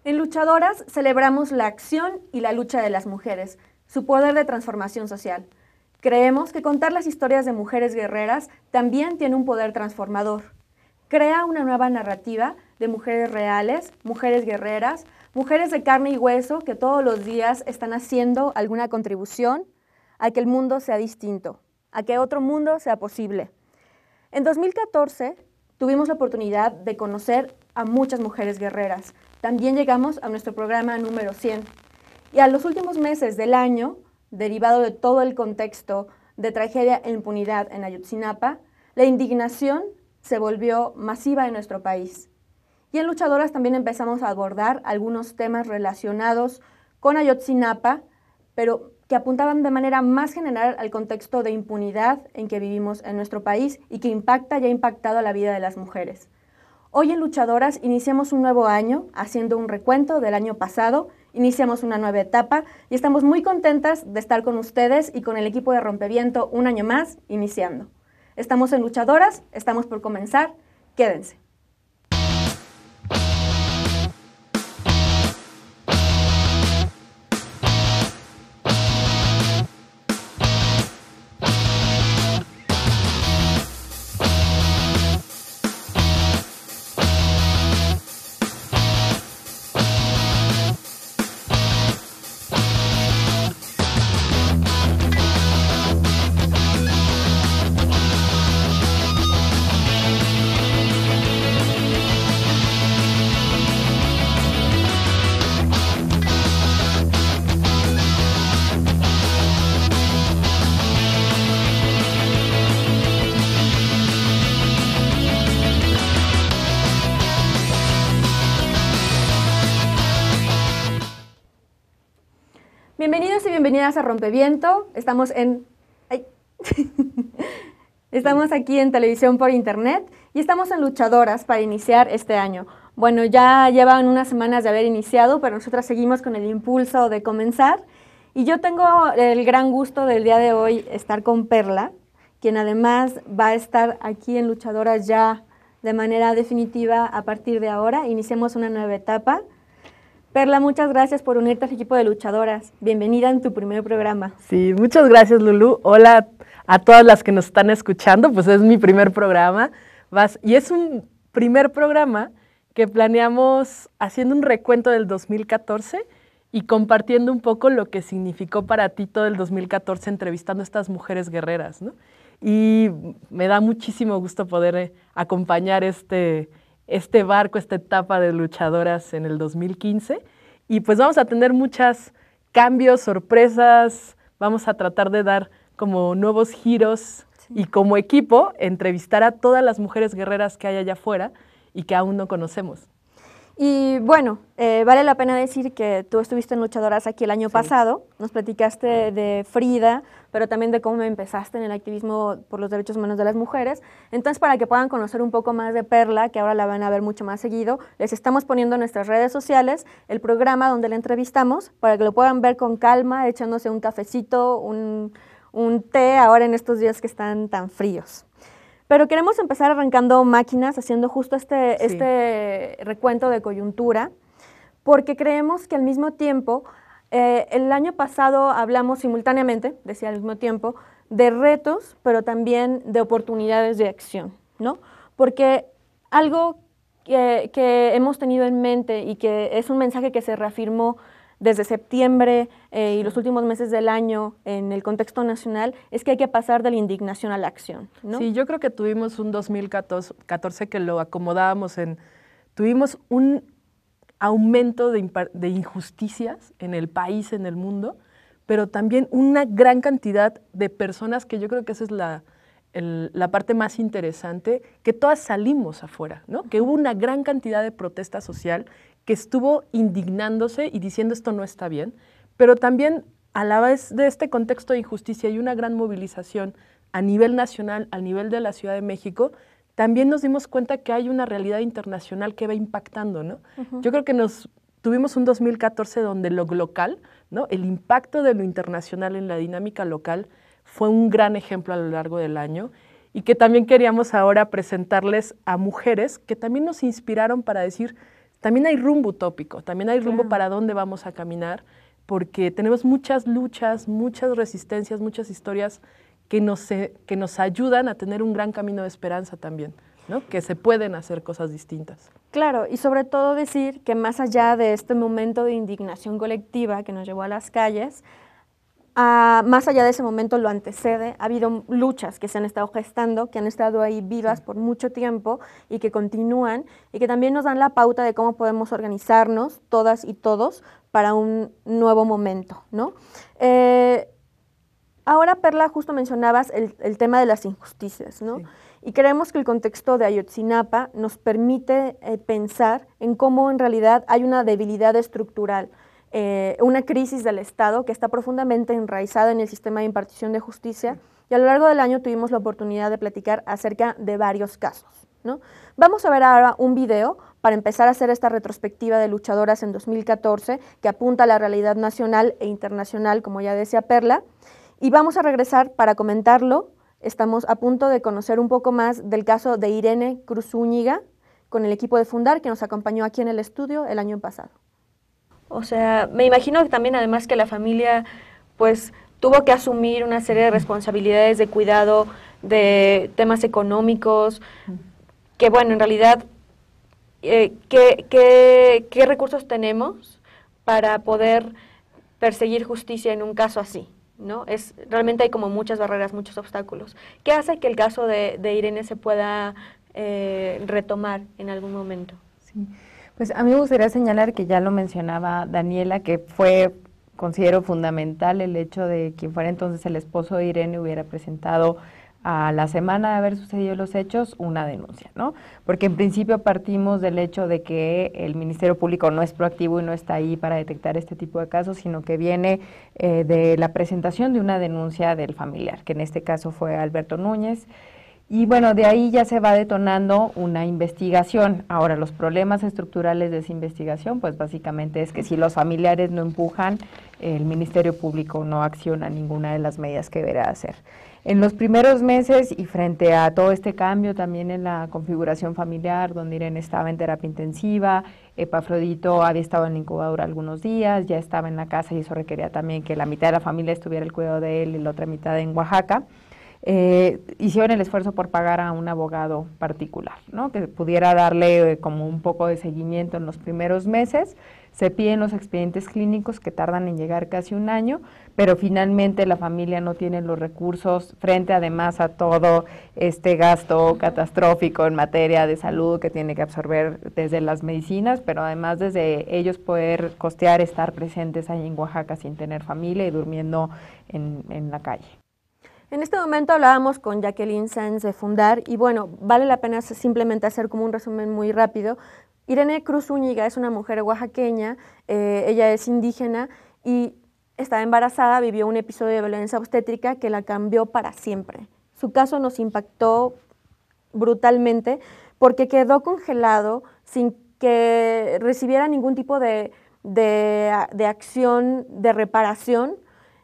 En Luchadoras celebramos la acción y la lucha de las mujeres, su poder de transformación social. Creemos que contar las historias de mujeres guerreras también tiene un poder transformador. Crea una nueva narrativa de mujeres reales, mujeres guerreras, mujeres de carne y hueso que todos los días están haciendo alguna contribución a que el mundo sea distinto, a que otro mundo sea posible. En 2014 tuvimos la oportunidad de conocer a muchas mujeres guerreras. También llegamos a nuestro programa número 100. Y a los últimos meses del año, derivado de todo el contexto de tragedia e impunidad en Ayotzinapa, la indignación se volvió masiva en nuestro país. Y en Luchadoras también empezamos a abordar algunos temas relacionados con Ayotzinapa, pero que apuntaban de manera más general al contexto de impunidad en que vivimos en nuestro país y que impacta y ha impactado la vida de las mujeres. Hoy en Luchadoras iniciamos un nuevo año, haciendo un recuento del año pasado, iniciamos una nueva etapa y estamos muy contentas de estar con ustedes y con el equipo de Rompeviento un año más iniciando. Estamos en Luchadoras, estamos por comenzar, quédense. Bienvenidos y bienvenidas a Rompeviento. Estamos aquí en televisión por internet y estamos en Luchadoras para iniciar este año. Bueno, ya llevan unas semanas de haber iniciado, pero nosotras seguimos con el impulso de comenzar. Y yo tengo el gran gusto del día de hoy estar con Perla, quien además va a estar aquí en Luchadoras ya de manera definitiva a partir de ahora. Iniciemos una nueva etapa. Perla, muchas gracias por unirte al equipo de Luchadoras. Bienvenida en tu primer programa. Sí, muchas gracias, Lulú. Hola a todas las que nos están escuchando, pues es mi primer programa. Y es un primer programa que planeamos haciendo un recuento del 2014 y compartiendo un poco lo que significó para ti todo el 2014 entrevistando a estas mujeres guerreras, ¿no? Y me da muchísimo gusto poder acompañar este barco, esta etapa de Luchadoras en el 2015. Y pues vamos a tener muchos cambios, sorpresas, vamos a tratar de dar como nuevos giros y como equipo entrevistar a todas las mujeres guerreras que hay allá afuera y que aún no conocemos. Y bueno, vale la pena decir que tú estuviste en Luchadoras aquí el año pasado, nos platicaste de Frida, pero también de cómo empezaste en el activismo por los derechos humanos de las mujeres. Entonces, para que puedan conocer un poco más de Perla, que ahora la van a ver mucho más seguido, les estamos poniendo en nuestras redes sociales el programa donde la entrevistamos, para que lo puedan ver con calma, echándose un cafecito, un té, ahora en estos días que están tan fríos. Pero queremos empezar arrancando máquinas, haciendo justo este recuento de coyuntura, porque creemos que al mismo tiempo, el año pasado hablamos simultáneamente, decía al mismo tiempo, de retos, pero también de oportunidades de acción, ¿no? Porque algo que hemos tenido en mente y que es un mensaje que se reafirmó desde septiembre y los últimos meses del año en el contexto nacional, es que hay que pasar de la indignación a la acción, ¿no? Sí, yo creo que tuvimos un 2014 que lo acomodábamos tuvimos un aumento de injusticias en el país, en el mundo, pero también una gran cantidad de personas que yo creo que esa es la parte más interesante, que todas salimos afuera, ¿no? Que hubo una gran cantidad de protesta social que estuvo indignándose y diciendo esto no está bien, pero también a la vez de este contexto de injusticia y una gran movilización a nivel nacional, a nivel de la Ciudad de México, también nos dimos cuenta que hay una realidad internacional que va impactando, ¿no? Yo creo que tuvimos un 2014 donde lo local, ¿no? El impacto de lo internacional en la dinámica local fue un gran ejemplo a lo largo del año y que también queríamos ahora presentarles a mujeres que también nos inspiraron para decir, también hay rumbo utópico, también hay rumbo Claro. para dónde vamos a caminar, porque tenemos muchas luchas, muchas resistencias, muchas historias que nos ayudan a tener un gran camino de esperanza también, ¿no? Que se pueden hacer cosas distintas. Claro, y sobre todo decir que más allá de este momento de indignación colectiva que nos llevó a las calles, más allá de ese momento lo antecede, ha habido luchas que se han estado gestando, que han estado ahí vivas por mucho tiempo y que continúan y que también nos dan la pauta de cómo podemos organizarnos todas y todos para un nuevo momento, ¿no? Ahora, Perla, justo mencionabas el tema de las injusticias, ¿no? Sí. Y creemos que el contexto de Ayotzinapa nos permite pensar en cómo en realidad hay una debilidad estructural, una crisis del Estado que está profundamente enraizada en el sistema de impartición de justicia, y a lo largo del año tuvimos la oportunidad de platicar acerca de varios casos, ¿no? Vamos a ver ahora un video para empezar a hacer esta retrospectiva de luchadoras en 2014 que apunta a la realidad nacional e internacional, como ya decía Perla, y vamos a regresar para comentarlo. Estamos a punto de conocer un poco más del caso de Irene Cruz Zúñiga con el equipo de Fundar que nos acompañó aquí en el estudio el año pasado. O sea, me imagino que también además que la familia pues tuvo que asumir una serie de responsabilidades de cuidado, de temas económicos, que bueno, en realidad, ¿qué recursos tenemos para poder perseguir justicia en un caso así? ¿No? Realmente hay como muchas barreras, muchos obstáculos. ¿Qué hace que el caso de Irene se pueda retomar en algún momento? Sí, pues a mí me gustaría señalar que ya lo mencionaba Daniela, que fue, considero fundamental el hecho de que fuera entonces el esposo de Irene hubiera presentado a la semana de haber sucedido los hechos una denuncia, ¿no? Porque en principio partimos del hecho de que el Ministerio Público no es proactivo y no está ahí para detectar este tipo de casos, sino que viene de la presentación de una denuncia del familiar, que en este caso fue Alberto Núñez. Y bueno, de ahí ya se va detonando una investigación. Ahora, los problemas estructurales de esa investigación, pues básicamente es que si los familiares no empujan, el Ministerio Público no acciona ninguna de las medidas que deberá hacer. En los primeros meses y frente a todo este cambio también en la configuración familiar, donde Irene estaba en terapia intensiva, Epafrodito había estado en la incubadora algunos días, ya estaba en la casa y eso requería también que la mitad de la familia estuviera al cuidado de él y la otra mitad en Oaxaca. Hicieron el esfuerzo por pagar a un abogado particular, ¿no? Que pudiera darle como un poco de seguimiento en los primeros meses. Se piden los expedientes clínicos que tardan en llegar casi un año, pero finalmente la familia no tiene los recursos frente además a todo este gasto catastrófico en materia de salud que tiene que absorber desde las medicinas, pero además desde ellos poder costear estar presentes ahí en Oaxaca sin tener familia y durmiendo en la calle. En este momento hablábamos con Jacqueline Sáenz de Fundar y bueno, vale la pena simplemente hacer como un resumen muy rápido. Irene Cruz Zúñiga es una mujer oaxaqueña, ella es indígena y estaba embarazada, vivió un episodio de violencia obstétrica que la cambió para siempre. Su caso nos impactó brutalmente porque quedó congelado sin que recibiera ningún tipo de acción de reparación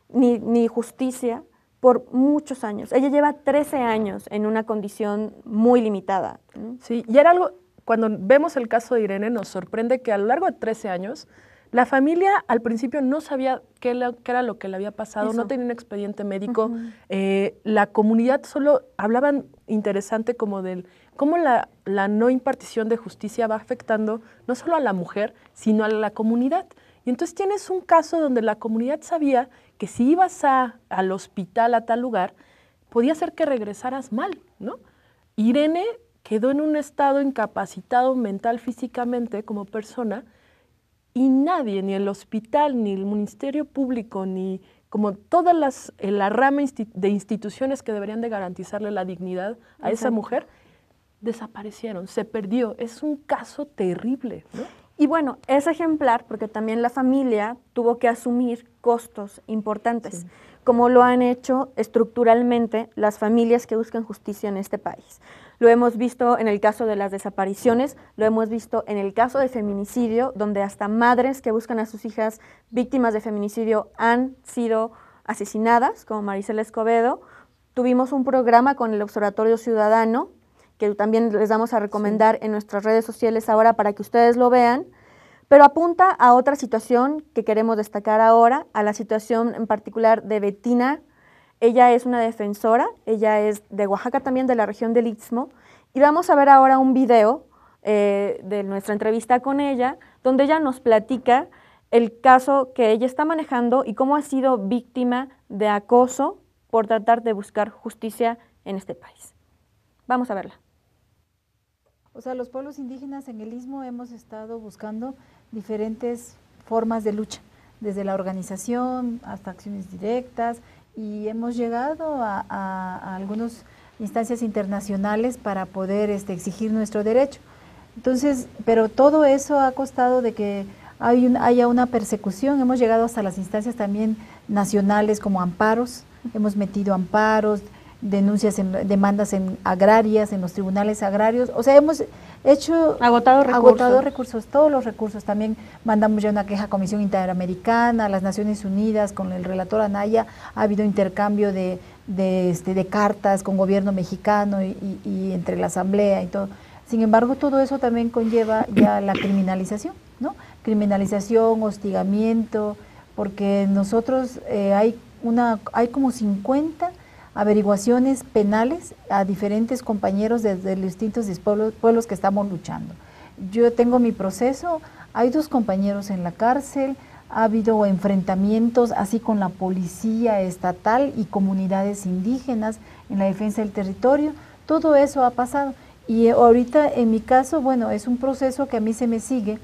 ni justicia por muchos años. Ella lleva 13 años en una condición muy limitada. Sí, y era algo, cuando vemos el caso de Irene, nos sorprende que a lo largo de 13 años, la familia al principio no sabía qué era lo que le había pasado, no tenía un expediente médico, la comunidad solo hablaban interesante como del cómo la no impartición de justicia va afectando no solo a la mujer, sino a la comunidad. Y entonces tienes un caso donde la comunidad sabía que si ibas al hospital a tal lugar, podía ser que regresaras mal, ¿no? Irene quedó en un estado incapacitado mental, físicamente, como persona, y nadie, ni el hospital, ni el Ministerio Público, ni como todas la rama de instituciones que deberían de garantizarle la dignidad a esa mujer, desaparecieron, se perdió. Es un caso terrible, ¿no? Y bueno, es ejemplar porque también la familia tuvo que asumir costos importantes, como lo han hecho estructuralmente las familias que buscan justicia en este país. Lo hemos visto en el caso de las desapariciones, lo hemos visto en el caso de feminicidio, donde hasta madres que buscan a sus hijas víctimas de feminicidio han sido asesinadas, como Marisela Escobedo. Tuvimos un programa con el Observatorio Ciudadano que también les vamos a recomendar en nuestras redes sociales ahora para que ustedes lo vean, pero apunta a otra situación que queremos destacar ahora, a la situación en particular de Betina. Ella es una defensora, ella es de Oaxaca también, de la región del Istmo, y vamos a ver ahora un video de nuestra entrevista con ella, donde ella nos platica el caso que ella está manejando y cómo ha sido víctima de acoso por tratar de buscar justicia en este país. Vamos a verla. O sea, los pueblos indígenas en el Istmo hemos estado buscando diferentes formas de lucha, desde la organización hasta acciones directas, y hemos llegado a algunas instancias internacionales para poder exigir nuestro derecho. Entonces, pero todo eso ha costado de que haya una persecución. Hemos llegado hasta las instancias también nacionales como amparos, hemos metido amparos, denuncias, demandas agrarias, en los tribunales agrarios. O sea, hemos hecho... Agotado recursos, todos los recursos. También mandamos ya una queja a Comisión Interamericana, a las Naciones Unidas, con el relator Anaya. Ha habido intercambio de cartas con gobierno mexicano y entre la Asamblea y todo. Sin embargo, todo eso también conlleva ya la criminalización, ¿no? Criminalización, hostigamiento, porque nosotros hay como 50 averiguaciones penales a diferentes compañeros de los distintos pueblos que estamos luchando. Yo tengo mi proceso, hay 2 compañeros en la cárcel, ha habido enfrentamientos así con la policía estatal y comunidades indígenas en la defensa del territorio, todo eso ha pasado. Y ahorita en mi caso, bueno, es un proceso que a mí se me sigue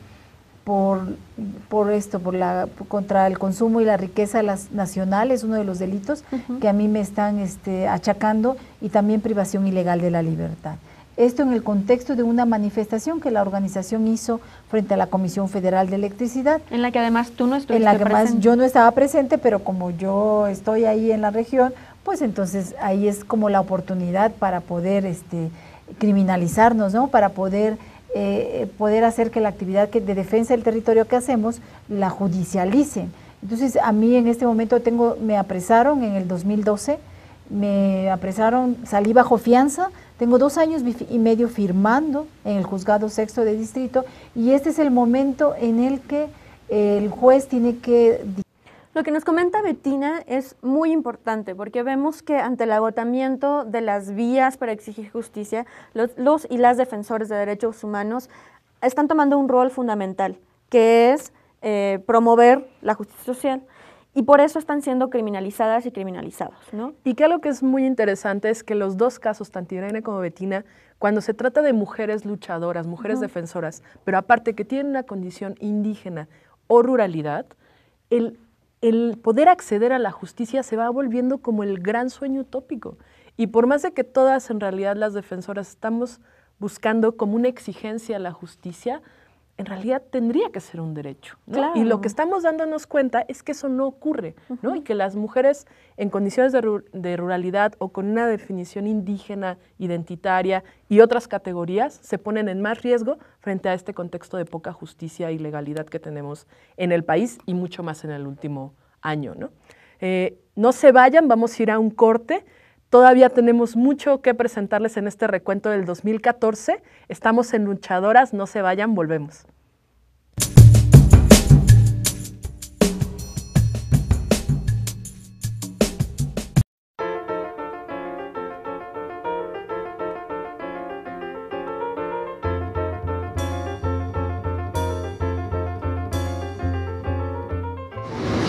contra el consumo y la riqueza nacional, es uno de los delitos que a mí me están achacando, y también privación ilegal de la libertad. Esto en el contexto de una manifestación que la organización hizo frente a la Comisión Federal de Electricidad. En la que además tú no estuviste presente. En la que presente. además yo no estaba presente, pero como yo estoy ahí en la región, pues entonces ahí es como la oportunidad para poder criminalizarnos, ¿no? Para poder hacer que la actividad de defensa del territorio que hacemos la judicialicen. Entonces, a mí en este momento me apresaron en el 2012, salí bajo fianza, tengo 2 años y medio firmando en el Juzgado Sexto de Distrito, y este es el momento en el que el juez tiene que... Lo que nos comenta Betina es muy importante, porque vemos que ante el agotamiento de las vías para exigir justicia, los y las defensores de derechos humanos están tomando un rol fundamental, que es promover la justicia social, y por eso están siendo criminalizadas y criminalizados, ¿no? Y que algo que es muy interesante es que los 2 casos, tanto Irene como Betina, cuando se trata de mujeres luchadoras, mujeres defensoras, pero aparte que tienen una condición indígena o ruralidad, el poder acceder a la justicia se va volviendo como el gran sueño utópico. Y por más de que todas en realidad las defensoras estamos buscando como una exigencia a la justicia, en realidad tendría que ser un derecho, ¿no? Claro. Y lo que estamos dándonos cuenta es que eso no ocurre, ¿no? Y que las mujeres en condiciones de ruralidad o con una definición indígena, identitaria y otras categorías se ponen en más riesgo frente a este contexto de poca justicia y legalidad que tenemos en el país, y mucho más en el último año, ¿no? No se vayan, vamos a ir a un corte. Todavía tenemos mucho que presentarles en este recuento del 2014. Estamos en Luchadoras, no se vayan, volvemos.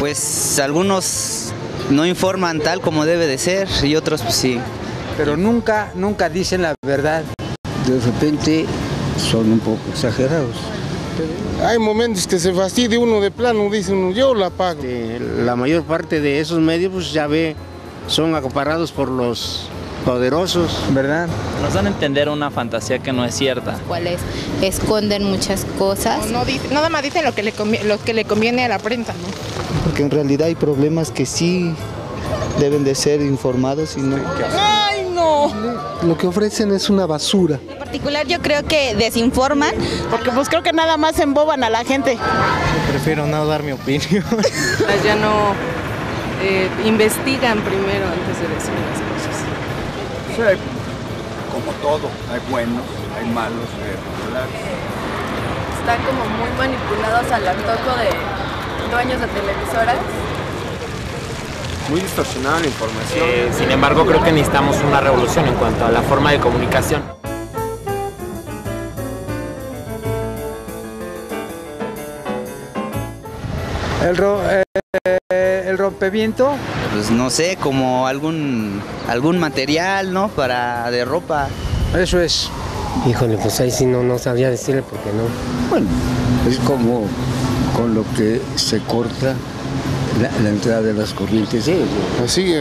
Pues algunos no informan tal como debe de ser y otros pues sí. Pero nunca dicen la verdad. De repente son un poco exagerados. Hay momentos que se fastidia uno de plano, dice uno, yo la pago. La mayor parte de esos medios, pues ya ve, son acaparados por los poderosos, ¿verdad? Nos dan a entender una fantasía que no es cierta. Cuales esconden muchas cosas. Nada más dicen lo que le conviene a la prensa, ¿no? Porque en realidad hay problemas que sí deben de ser informados y no. ¡Ay, no! Lo que ofrecen es una basura. En particular yo creo que desinforman. Porque pues creo que nada más emboban a la gente. Prefiero no dar mi opinión. Ya no investigan primero antes de decir las cosas. O sea, como todo, hay buenos, hay malos, hay regulares. Están como muy manipulados al antojo de dueños de televisoras. Muy distorsionada la información. Sin embargo, creo que necesitamos una revolución en cuanto a la forma de comunicación. El rompeviento. Pues no sé, como algún material, ¿no? De ropa. Eso es. Híjole, pues ahí sí no sabría decirle por qué no. Bueno, es como con lo que se corta la entrada de las corrientes. Así,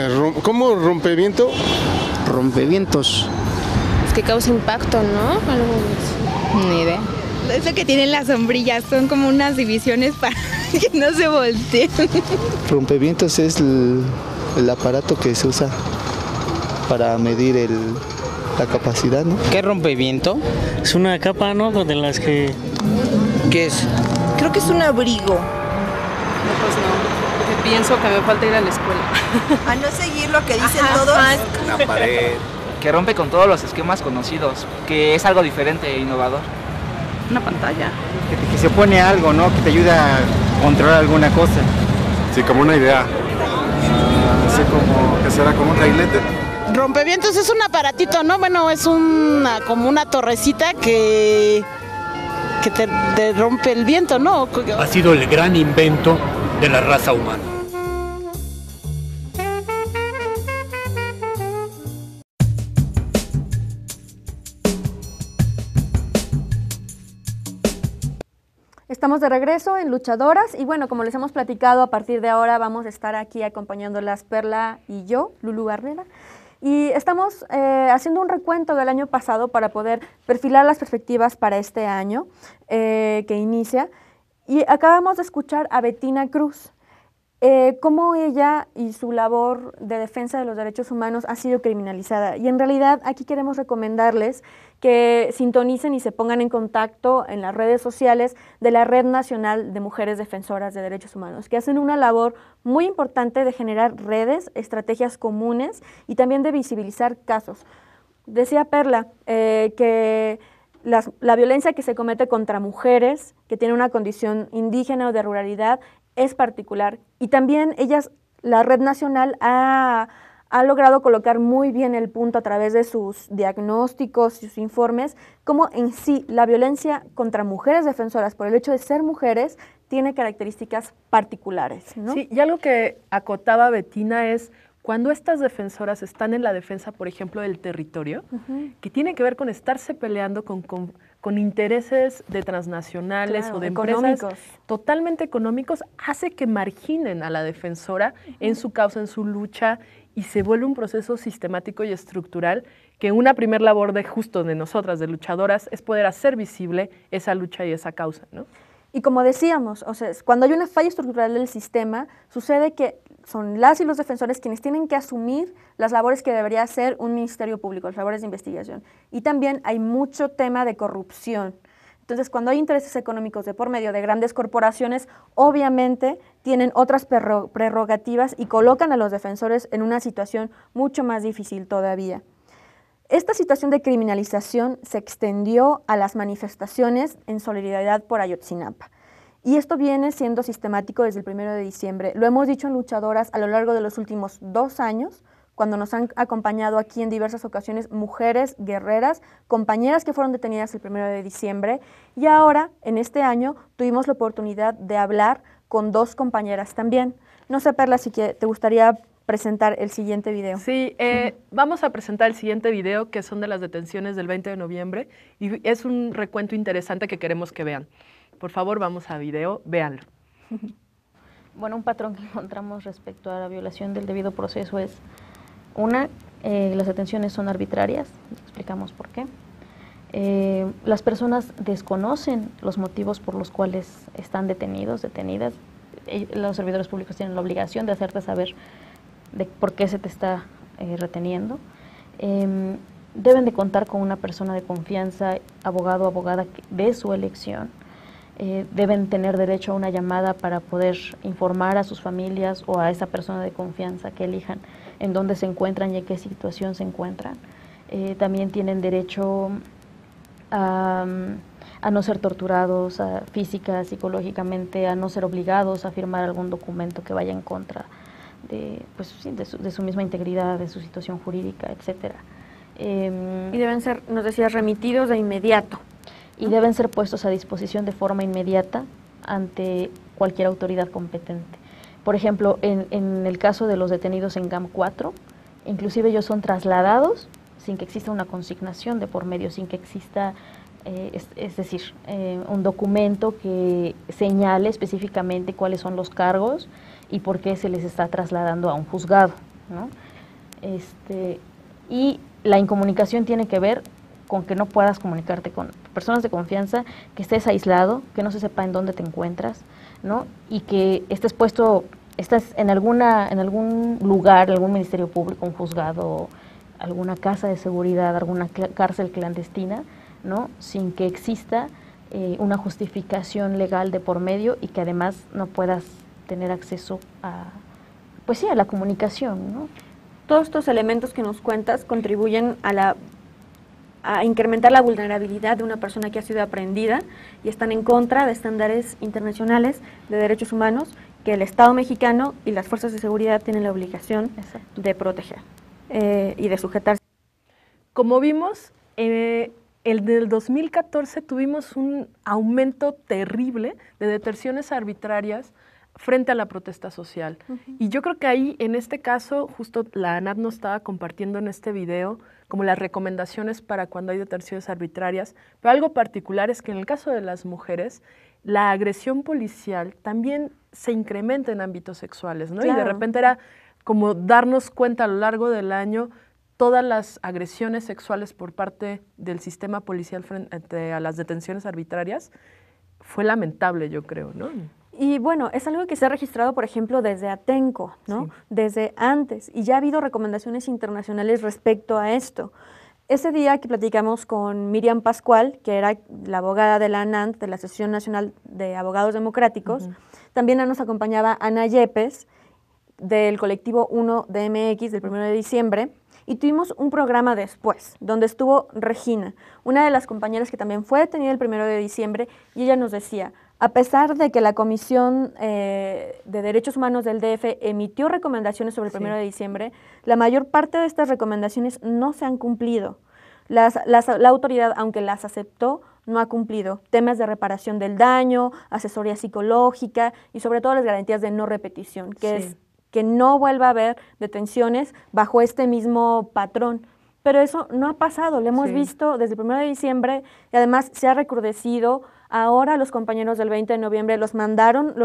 ¿cómo rompeviento? Rompevientos. Es que causa impacto, ¿no? Algo así. Ni idea. Eso que tienen las sombrillas son como unas divisiones para que no se volteen. Rompevientos es el aparato que se usa para medir la capacidad, ¿no? ¿Qué rompeviento? Es una capa, ¿no? De las que... ¿Qué es? Creo que es un abrigo. No, pues no, porque pienso que me falta ir a la escuela. A no seguir lo que dicen todos. Una pared. Que rompe con todos los esquemas conocidos, que es algo diferente e innovador. Una pantalla. Que se opone a algo, ¿no? Que te ayuda a controlar alguna cosa. Sí, como una idea. Así como, que será como un trailete. Rompevientos es un aparatito, ¿no? Bueno, es como una torrecita que te rompe el viento, ¿no? Ha sido el gran invento de la raza humana. Estamos de regreso en Luchadoras y bueno, como les hemos platicado, a partir de ahora vamos a estar aquí acompañándolas Perla y yo, Lulu Barrera, y estamos haciendo un recuento del año pasado para poder perfilar las perspectivas para este año que inicia. Y acabamos de escuchar a Bettina Cruz, cómo ella y su labor de defensa de los derechos humanos ha sido criminalizada. Y en realidad aquí queremos recomendarles que sintonicen y se pongan en contacto en las redes sociales de la Red Nacional de Mujeres Defensoras de Derechos Humanos, que hacen una labor muy importante de generar redes, estrategias comunes y también de visibilizar casos. Decía Perla que la violencia que se comete contra mujeres que tienen una condición indígena o de ruralidad es particular. Y también la Red Nacional ha logrado colocar muy bien el punto a través de sus diagnósticos, sus informes, cómo en sí la violencia contra mujeres defensoras por el hecho de ser mujeres tiene características particulares, ¿no? Sí, y algo que acotaba Bettina es cuando estas defensoras están en la defensa, por ejemplo, del territorio, que tiene que ver con estarse peleando con intereses de transnacionales, claro, o de empresas totalmente económicos, hace que marginen a la defensora en su causa, en su lucha, y se vuelve un proceso sistemático y estructural que una primer labor de nosotras, de luchadoras, es poder hacer visible esa lucha y esa causa, ¿no? Y como decíamos, o sea, cuando hay una falla estructural del sistema, sucede que son las y los defensores quienes tienen que asumir las labores que debería hacer un ministerio público, las labores de investigación. Y también hay mucho tema de corrupción. Entonces, cuando hay intereses económicos de por medio de grandes corporaciones, obviamente tienen otras prerrogativas y colocan a los defensores en una situación mucho más difícil todavía. Esta situación de criminalización se extendió a las manifestaciones en solidaridad por Ayotzinapa. Y esto viene siendo sistemático desde el 1 de diciembre. Lo hemos dicho en Luchadoras a lo largo de los últimos 2 años, cuando nos han acompañado aquí en diversas ocasiones mujeres guerreras, compañeras que fueron detenidas el 1 de diciembre. Y ahora, en este año, tuvimos la oportunidad de hablar con 2 compañeras también. No sé, Perla, si te gustaría presentar el siguiente video. Sí, vamos a presentar el siguiente video, que son de las detenciones del 20 de noviembre, y es un recuento interesante que queremos que vean. Por favor, vamos a video, véanlo. Bueno, un patrón que encontramos respecto a la violación del debido proceso es, una, las detenciones son arbitrarias, explicamos por qué. Las personas desconocen los motivos por los cuales están detenidas. Los servidores públicos tienen la obligación de hacerte saber de por qué se te está reteniendo. Deben de contar con una persona de confianza, abogado o abogada de su elección. Deben tener derecho a una llamada para poder informar a sus familias o a esa persona de confianza que elijan en dónde se encuentran y en qué situación se encuentran. también tienen derecho a no ser torturados física, psicológicamente, a no ser obligados a firmar algún documento que vaya en contra de, pues, sí, de su misma integridad, de su situación jurídica, etcétera. Y deben ser, nos decías, remitidos de inmediato. Y deben ser puestos a disposición de forma inmediata ante cualquier autoridad competente. Por ejemplo, en el caso de los detenidos en GAM 4, inclusive ellos son trasladados sin que exista una consignación de por medio, sin que exista, es decir, un documento que señale específicamente cuáles son los cargos y por qué se les está trasladando a un juzgado, ¿no? Y la incomunicación tiene que ver con que no puedas comunicarte con personas de confianza, que estés aislado, que no se sepa en dónde te encuentras, ¿no? Y que estés puesto, estás en algún lugar, algún ministerio público, un juzgado, alguna casa de seguridad, alguna cárcel clandestina, ¿no? Sin que exista una justificación legal de por medio y que además no puedas tener acceso a, pues sí, a la comunicación, ¿no? Todos estos elementos que nos cuentas contribuyen a incrementar la vulnerabilidad de una persona que ha sido aprehendida y están en contra de estándares internacionales de derechos humanos que el Estado mexicano y las fuerzas de seguridad tienen la obligación de proteger y de sujetarse. Como vimos, el del 2014 tuvimos un aumento terrible de detenciones arbitrarias frente a la protesta social. Y yo creo que ahí, en este caso, justo la ANAT nos estaba compartiendo en este video como las recomendaciones para cuando hay detenciones arbitrarias, pero algo particular es que en el caso de las mujeres, la agresión policial también se incrementa en ámbitos sexuales, ¿no? Claro. Y de repente era como darnos cuenta a lo largo del año todas las agresiones sexuales por parte del sistema policial frente a las detenciones arbitrarias. Fue lamentable, yo creo, ¿no? Y bueno, es algo que se ha registrado, por ejemplo, desde Atenco, ¿no? Sí. Desde antes, y ya ha habido recomendaciones internacionales respecto a esto. Ese día que platicamos con Miriam Pascual, que era la abogada de la ANANT, de la Asociación Nacional de Abogados Democráticos, también nos acompañaba Ana Yepes, del colectivo 1 DMX, del 1 de diciembre, y tuvimos un programa después, donde estuvo Regina, una de las compañeras que también fue detenida el 1 de diciembre, y ella nos decía, a pesar de que la Comisión de Derechos Humanos del DF emitió recomendaciones sobre el 1 de diciembre, la mayor parte de estas recomendaciones no se han cumplido. La autoridad, aunque las aceptó, no ha cumplido. Temas de reparación del daño, asesoría psicológica y sobre todo las garantías de no repetición, que es que no vuelva a haber detenciones bajo este mismo patrón. Pero eso no ha pasado, lo hemos visto desde el 1 de diciembre y además se ha recrudecido. Ahora los compañeros del 20 de noviembre los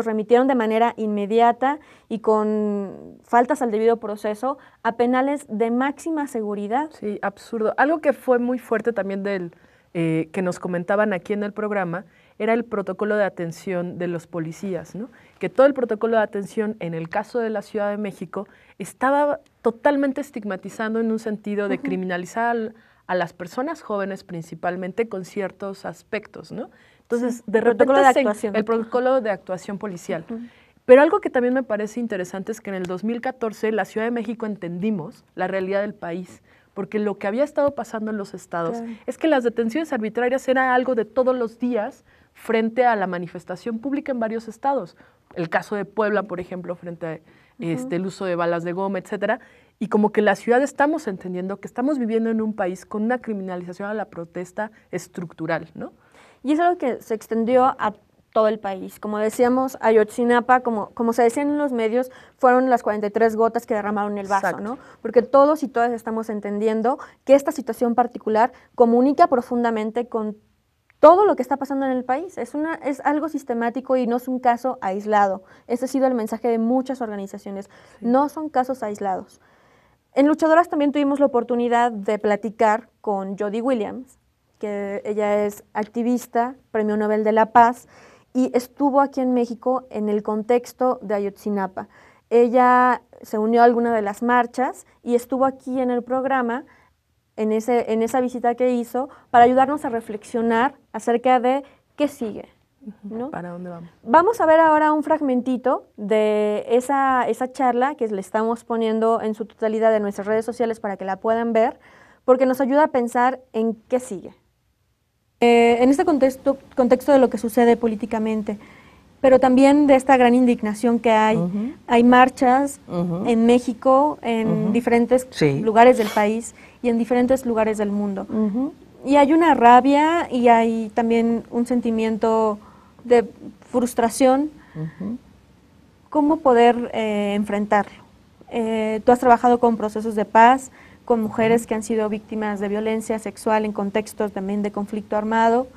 remitieron de manera inmediata y con faltas al debido proceso a penales de máxima seguridad. Sí, absurdo. Algo que fue muy fuerte también que nos comentaban aquí en el programa era el protocolo de atención de los policías, ¿no? Que todo el protocolo de atención en el caso de la Ciudad de México estaba totalmente estigmatizando en un sentido de criminalizar a las personas jóvenes principalmente con ciertos aspectos, ¿no? Entonces, de repente el protocolo de actuación policial. Pero algo que también me parece interesante es que en el 2014 la Ciudad de México entendimos la realidad del país, porque lo que había estado pasando en los estados es que las detenciones arbitrarias era algo de todos los días frente a la manifestación pública en varios estados. El caso de Puebla, por ejemplo, frente a el uso de balas de goma, etcétera. Y como que la ciudad estamos entendiendo que estamos viviendo en un país con una criminalización a la protesta estructural, ¿no? Y es algo que se extendió a todo el país. Como decíamos, Ayotzinapa, como se decía en los medios, fueron las 43 gotas que derramaron el vaso, ¿no? Porque todos y todas estamos entendiendo que esta situación particular comunica profundamente con todo lo que está pasando en el país. Es algo sistemático y no es un caso aislado. Ese ha sido el mensaje de muchas organizaciones. No son casos aislados. En Luchadoras también tuvimos la oportunidad de platicar con Jody Williams, que ella es activista, Premio Nobel de la Paz, y estuvo aquí en México en el contexto de Ayotzinapa. Ella se unió a alguna de las marchas y estuvo aquí en el programa, en esa visita que hizo, para ayudarnos a reflexionar acerca de qué sigue, ¿no? ¿Para dónde vamos? Vamos a ver ahora un fragmentito de esa charla que le estamos poniendo en su totalidad en nuestras redes sociales para que la puedan ver, porque nos ayuda a pensar en qué sigue. En este contexto de lo que sucede políticamente, pero también de esta gran indignación que hay marchas en México, en diferentes lugares del país y en diferentes lugares del mundo. Y hay una rabia y hay también un sentimiento de frustración. ¿Cómo poder enfrentarlo? Tú has trabajado con procesos de paz, con mujeres que han sido víctimas de violencia sexual en contextos también de conflicto armado.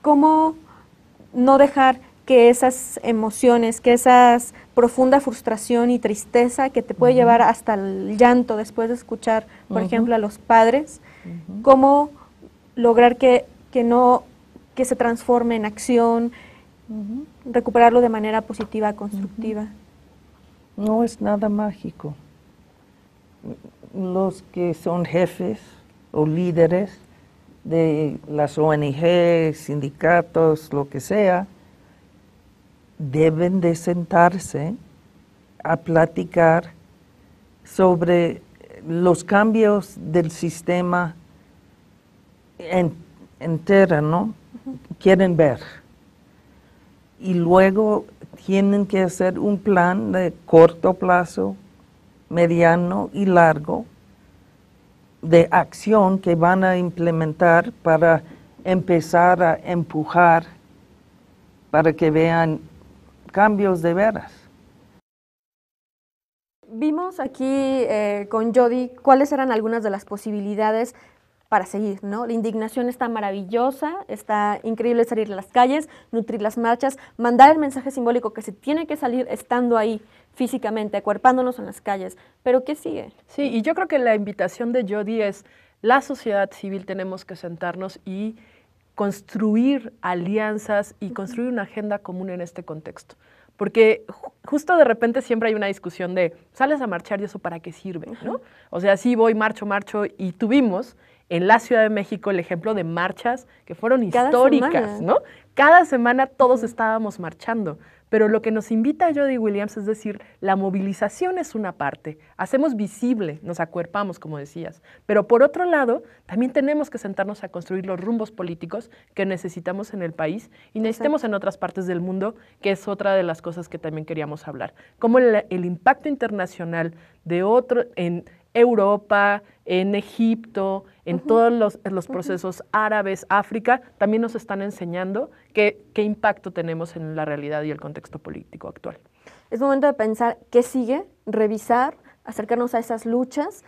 ¿Cómo no dejar que esas emociones, que esa profunda frustración y tristeza que te puede llevar hasta el llanto después de escuchar, por ejemplo, a los padres, cómo lograr que se transforme en acción, recuperarlo de manera positiva, constructiva? No es nada mágico. Los que son jefes o líderes de las ONG, sindicatos, lo que sea, deben de sentarse a platicar sobre los cambios del sistema entero, ¿no? Quieren ver. Y luego tienen que hacer un plan de corto plazo, mediano y largo de acción que van a implementar para empezar a empujar para que vean cambios de veras. Vimos aquí con Jody cuáles eran algunas de las posibilidades para seguir, ¿no? La indignación está maravillosa, está increíble salir a las calles, nutrir las marchas, mandar el mensaje simbólico que se tiene que salir estando ahí físicamente, acuerpándonos en las calles. ¿Pero qué sigue? Sí, y yo creo que la invitación de Jody es, la sociedad civil tenemos que sentarnos y construir alianzas y construir una agenda común en este contexto. Porque justo de repente siempre hay una discusión de, sales a marchar y eso para qué sirve, ¿no? O sea, sí voy, marcho, y tuvimos en la Ciudad de México el ejemplo de marchas que fueron históricas, ¿no? Cada semana todos estábamos marchando, pero lo que nos invita a Jody Williams es decir, la movilización es una parte, hacemos visible, nos acuerpamos, como decías, pero por otro lado, también tenemos que sentarnos a construir los rumbos políticos que necesitamos en el país y necesitamos en otras partes del mundo, que es otra de las cosas que también queríamos hablar. Cómo el impacto internacional de en Europa, en Egipto, en todos los procesos árabes, África, también nos están enseñando qué impacto tenemos en la realidad y el contexto político actual. Es momento de pensar qué sigue, revisar, acercarnos a esas luchas,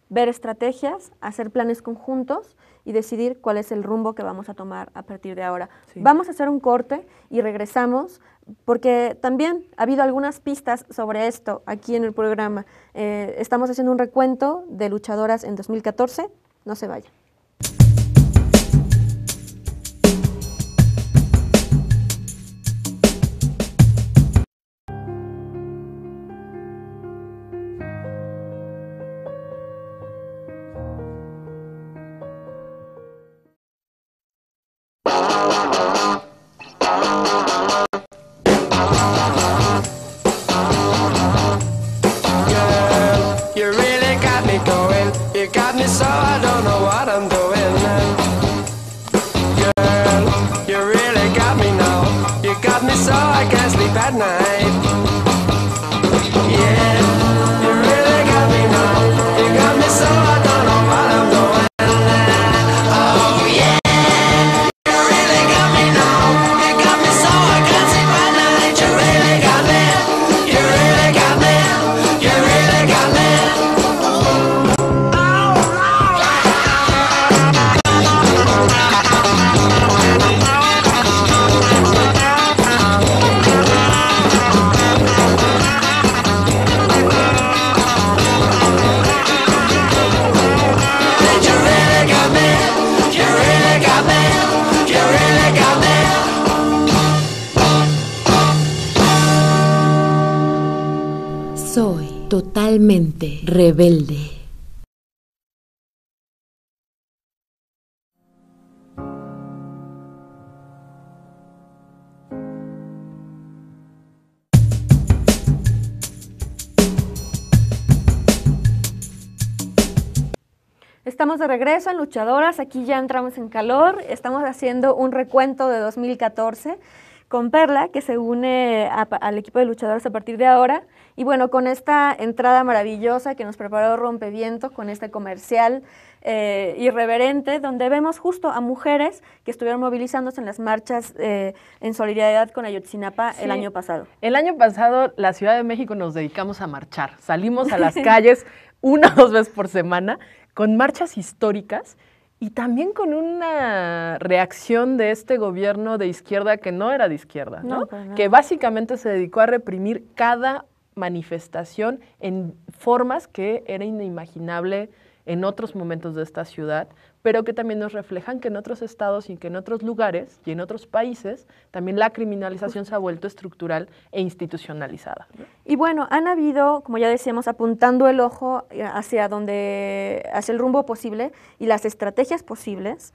ver estrategias, hacer planes conjuntos y decidir cuál es el rumbo que vamos a tomar a partir de ahora. Sí. Vamos a hacer un corte y regresamos porque también ha habido algunas pistas sobre esto aquí en el programa. Estamos haciendo un recuento de luchadoras en 2014. No se vayan. Totalmente rebelde. Estamos de regreso en Luchadoras, aquí ya entramos en calor, estamos haciendo un recuento de 2014 con Perla, que se une al equipo de Luchadoras a partir de ahora. Y bueno, con esta entrada maravillosa que nos preparó Rompeviento, con este comercial irreverente, donde vemos justo a mujeres que estuvieron movilizándose en las marchas en solidaridad con Ayotzinapa el año pasado. El año pasado, la Ciudad de México nos dedicamos a marchar. Salimos a las calles 1 o 2 veces por semana con marchas históricas y también con una reacción de este gobierno de izquierda que no era de izquierda, ¿no? Que básicamente se dedicó a reprimir cada manifestación en formas que era inimaginable en otros momentos de esta ciudad, pero que también nos reflejan que en otros estados y que en otros lugares y en otros países también la criminalización se ha vuelto estructural e institucionalizada, ¿no? Y bueno, han habido, como ya decíamos, apuntando el ojo hacia el rumbo posible y las estrategias posibles.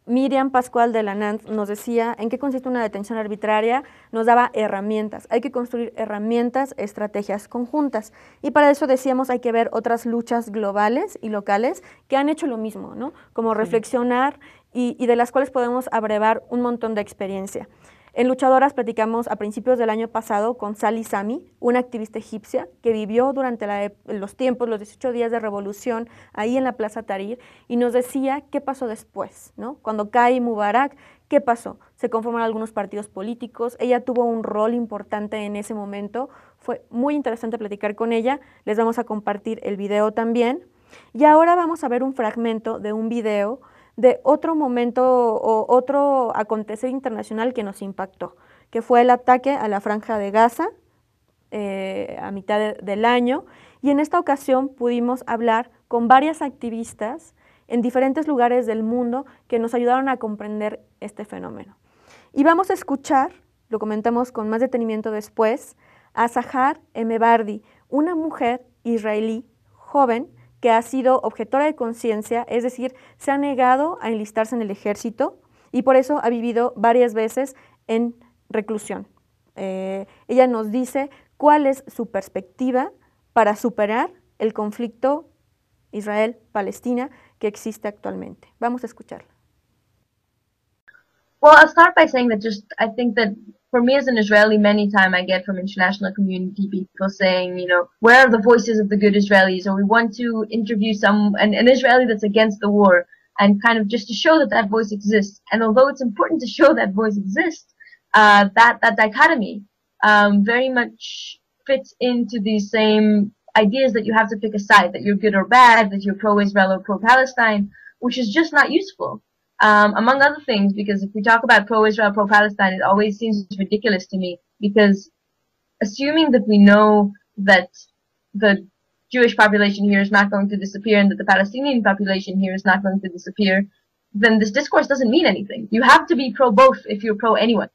Miriam Pascual de la NANT nos decía en qué consiste una detención arbitraria, nos daba herramientas, hay que construir herramientas, estrategias conjuntas, y para eso decíamos hay que ver otras luchas globales y locales que han hecho lo mismo, ¿no? Como reflexionar y de las cuales podemos abrevar un montón de experiencia. En Luchadoras platicamos a principios del año pasado con Sally Sami, una activista egipcia que vivió durante los 18 días de revolución ahí en la Plaza Tahrir, y nos decía qué pasó después, ¿no? Cuando cae Mubarak, ¿qué pasó? Se conforman algunos partidos políticos, ella tuvo un rol importante en ese momento, fue muy interesante platicar con ella, les vamos a compartir el video también, y ahora vamos a ver un fragmento de un video de otro momento o otro acontecer internacional que nos impactó, que fue el ataque a la Franja de Gaza a mitad del año, y en esta ocasión pudimos hablar con varias activistas en diferentes lugares del mundo que nos ayudaron a comprender este fenómeno. Y vamos a escuchar, lo comentamos con más detenimiento después, a Sahar Emebardi, una mujer israelí joven que ha sido objetora de conciencia, es decir, se ha negado a enlistarse en el ejército y por eso ha vivido varias veces en reclusión. Ella nos dice cuál es su perspectiva para superar el conflicto Israel-Palestina que existe actualmente. Vamos a escucharla. Well, I'll start by saying that I think that for me as an Israeli, many time I get from international community people saying, you know, where are the voices of the good Israelis? Or we want to interview an Israeli that's against the war, and kind of just to show that that voice exists. And although it's important to show that voice exists, that dichotomy very much fits into these same ideas that you have to pick a side, that you're good or bad, that you're pro-Israel or pro-Palestine, which is just not useful. Among other things, because if we talk about pro-Israel, pro-Palestine, it always seems ridiculous to me, because assuming that we know that the Jewish population here is not going to disappear and that the Palestinian population here is not going to disappear, then this discourse doesn't mean anything. You have to be pro-both if you're pro-anyone,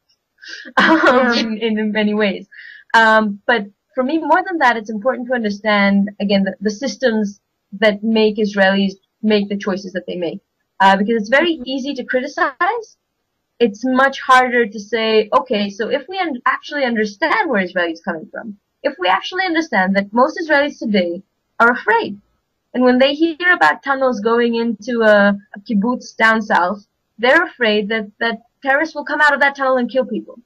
in many ways. But for me, more than that, it's important to understand, again, the systems that make Israelis make the choices that they make. Because it's very easy to criticize. It's much harder to say, okay, so if we actually understand where Israel is coming from, if we actually understand that most Israelis today are afraid, and when they hear about tunnels going into a kibbutz down south, they're afraid that terrorists will come out of that tunnel and kill people.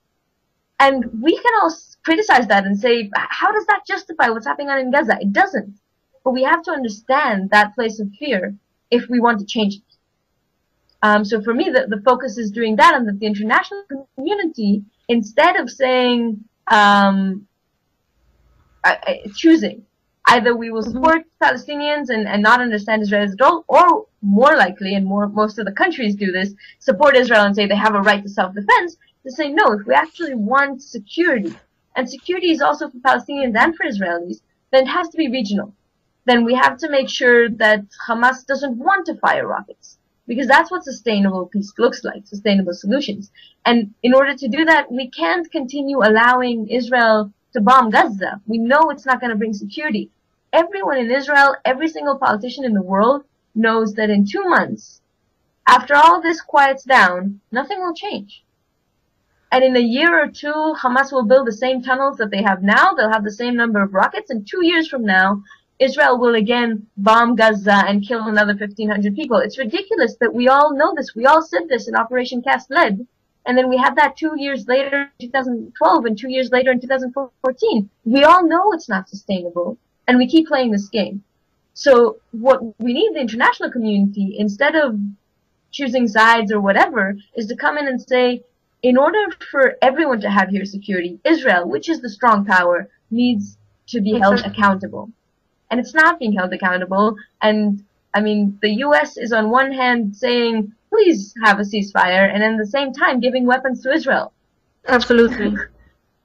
And we can all criticize that and say, how does that justify what's happening in Gaza? It doesn't. But we have to understand that place of fear if we want to change it. So for me, the focus is doing that, and that the international community, instead of saying, choosing, either we will support Palestinians and not understand Israel at all, or more likely, and most of the countries do this, support Israel and say they have a right to self-defense, to say no, if we actually want security, and security is also for Palestinians and for Israelis, then it has to be regional. Then we have to make sure that Hamas doesn't want to fire rockets. Because that's what sustainable peace looks like, sustainable solutions. And in order to do that, we can't continue allowing Israel to bomb Gaza. We know it's not going to bring security. Everyone in Israel, every single politician in the world knows that in 2 months, after all this quiets down, nothing will change. And in a year or two, Hamas will build the same tunnels that they have now. They'll have the same number of rockets. And 2 years from now, Israel will again bomb Gaza and kill another 1,500 people. It's ridiculous that we all know this. We all said this in Operation Cast Lead. And then we had that 2 years later in 2012 and 2 years later in 2014. We all know it's not sustainable. And we keep playing this game. So what we need the international community, instead of choosing sides or whatever, is to come in and say, in order for everyone to have your security, Israel, which is the strong power, needs to be held accountable. And it's not being held accountable. And I mean, the US is on one hand saying, please have a ceasefire, and at the same time giving weapons to Israel. Absolutely.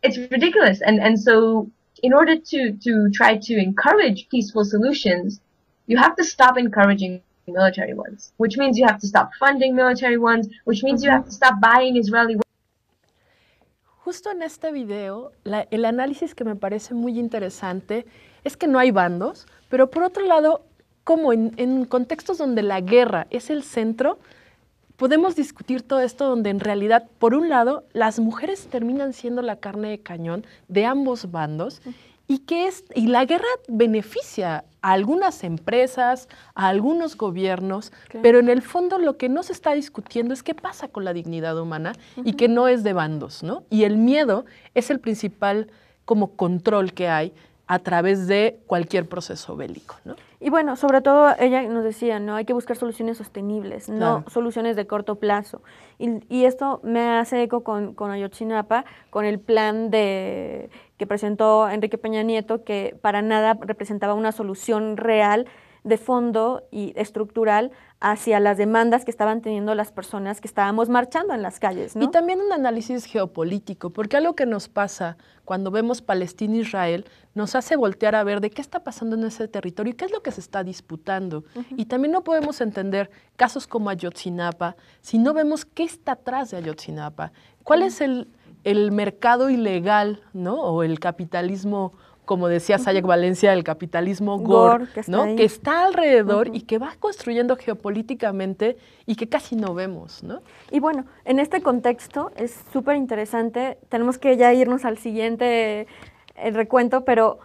It's ridiculous. And so in order to try to encourage peaceful solutions, you have to stop encouraging military ones, which means you have to stop funding military ones, which means you have to stop buying Israeli weapons. Justo en este video, el análisis que me parece muy interesante es que no hay bandos, pero por otro lado, como en contextos donde la guerra es el centro, podemos discutir todo esto donde en realidad, por un lado, las mujeres terminan siendo la carne de cañón de ambos bandos y la guerra beneficia a algunas empresas, a algunos gobiernos, pero en el fondo lo que no se está discutiendo es qué pasa con la dignidad humana y que no es de bandos, ¿no? Y el miedo es el principal como control que hay a través de cualquier proceso bélico, ¿no? Y bueno, sobre todo ella nos decía, ¿no? Hay que buscar soluciones sostenibles, Claro. no soluciones de corto plazo. Y esto me hace eco con Ayotzinapa, con el plan que presentó Enrique Peña Nieto, que para nada representaba una solución real de fondo y estructural hacia las demandas que estaban teniendo las personas que estábamos marchando en las calles, ¿no? Y también un análisis geopolítico, porque algo que nos pasa cuando vemos Palestina e Israel nos hace voltear a ver de qué está pasando en ese territorio y qué es lo que se está disputando. Y también no podemos entender casos como Ayotzinapa si no vemos qué está atrás de Ayotzinapa, cuál es el mercado ilegal, ¿no? O el capitalismo, como decía Sayek Valencia, el capitalismo gore, que está ¿no? ahí. Que está alrededor y que va construyendo geopolíticamente y que casi no vemos, ¿no? Y bueno, en este contexto es súper interesante, tenemos que ya irnos al siguiente recuento, pero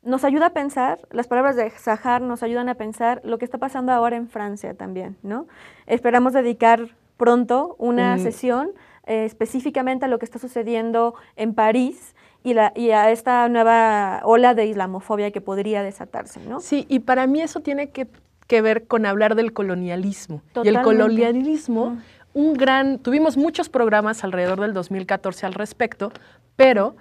nos ayuda a pensar, las palabras de Sahar nos ayudan a pensar lo que está pasando ahora en Francia también, ¿no? Esperamos dedicar pronto una sesión específicamente a lo que está sucediendo en París y a esta nueva ola de islamofobia que podría desatarse, ¿no? Sí, y para mí eso tiene que ver con hablar del colonialismo. Totalmente. Y el colonialismo, tuvimos muchos programas alrededor del 2014 al respecto, pero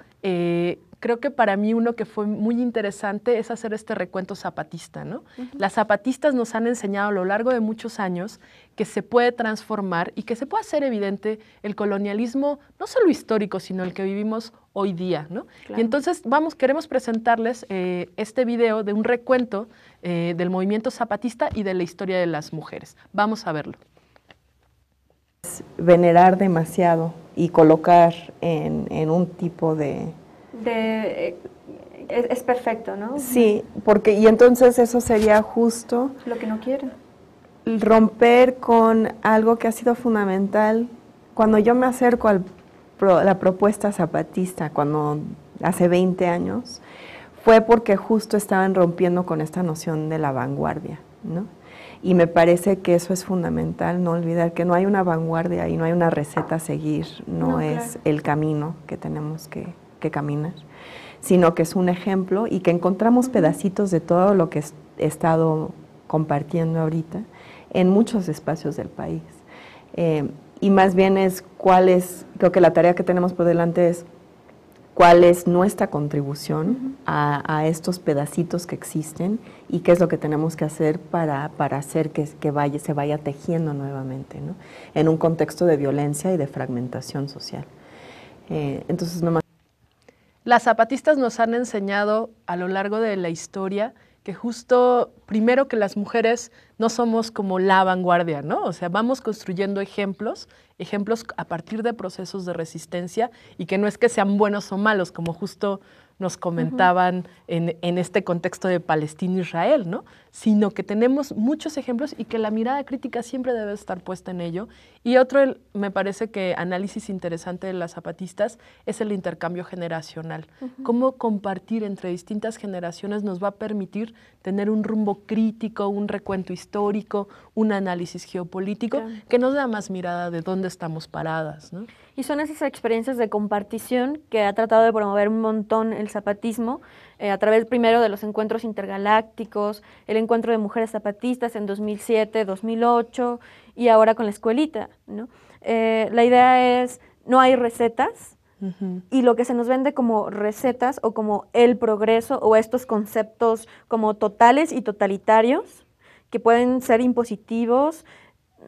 creo que para mí uno que fue muy interesante es hacer este recuento zapatista, ¿no? Las zapatistas nos han enseñado a lo largo de muchos años que se puede transformar y que se puede hacer evidente el colonialismo, no solo histórico, sino el que vivimos hoy día, ¿no? Claro. Y entonces queremos presentarles este video de un recuento del movimiento zapatista y de la historia de las mujeres. Vamos a verlo. Venerar demasiado y colocar en un tipo de... Es perfecto, ¿no? Sí, y entonces eso sería justo Lo que no quiere. romper con algo que ha sido fundamental. Cuando yo me acerco a la propuesta zapatista, cuando hace 20 años, fue porque justo estaban rompiendo con esta noción de la vanguardia, ¿no? Y me parece que eso es fundamental, no olvidar que no hay una vanguardia y no hay una receta a seguir, no es claro. el camino que tenemos que caminar, sino que es un ejemplo y que encontramos pedacitos de todo lo que he estado compartiendo ahorita en muchos espacios del país. Y más bien creo que la tarea que tenemos por delante es cuál es nuestra contribución a estos pedacitos que existen y qué es lo que tenemos que hacer para hacer que se vaya tejiendo nuevamente, ¿no? En un contexto de violencia y de fragmentación social. Entonces, Las zapatistas nos han enseñado a lo largo de la historia que justo, primero, que las mujeres no somos como la vanguardia, ¿no? O sea, vamos construyendo ejemplos a partir de procesos de resistencia y que no es que sean buenos o malos, como justo nos comentaban en este contexto de Palestina-Israel, ¿no? Sino que tenemos muchos ejemplos y que la mirada crítica siempre debe estar puesta en ello. Y otro, me parece que análisis interesante de las zapatistas es el intercambio generacional. Cómo compartir entre distintas generaciones nos va a permitir tener un rumbo crítico, un recuento histórico, un análisis geopolítico, que nos da más mirada de dónde estamos paradas, ¿no? Y son esas experiencias de compartición que ha tratado de promover un montón el zapatismo, a través primero de los encuentros intergalácticos, el encuentro de mujeres zapatistas en 2007, 2008 y ahora con la escuelita, ¿no? La idea es, no hay recetas, y lo que se nos vende como recetas o como el progreso o estos conceptos como totales y totalitarios que pueden ser impositivos,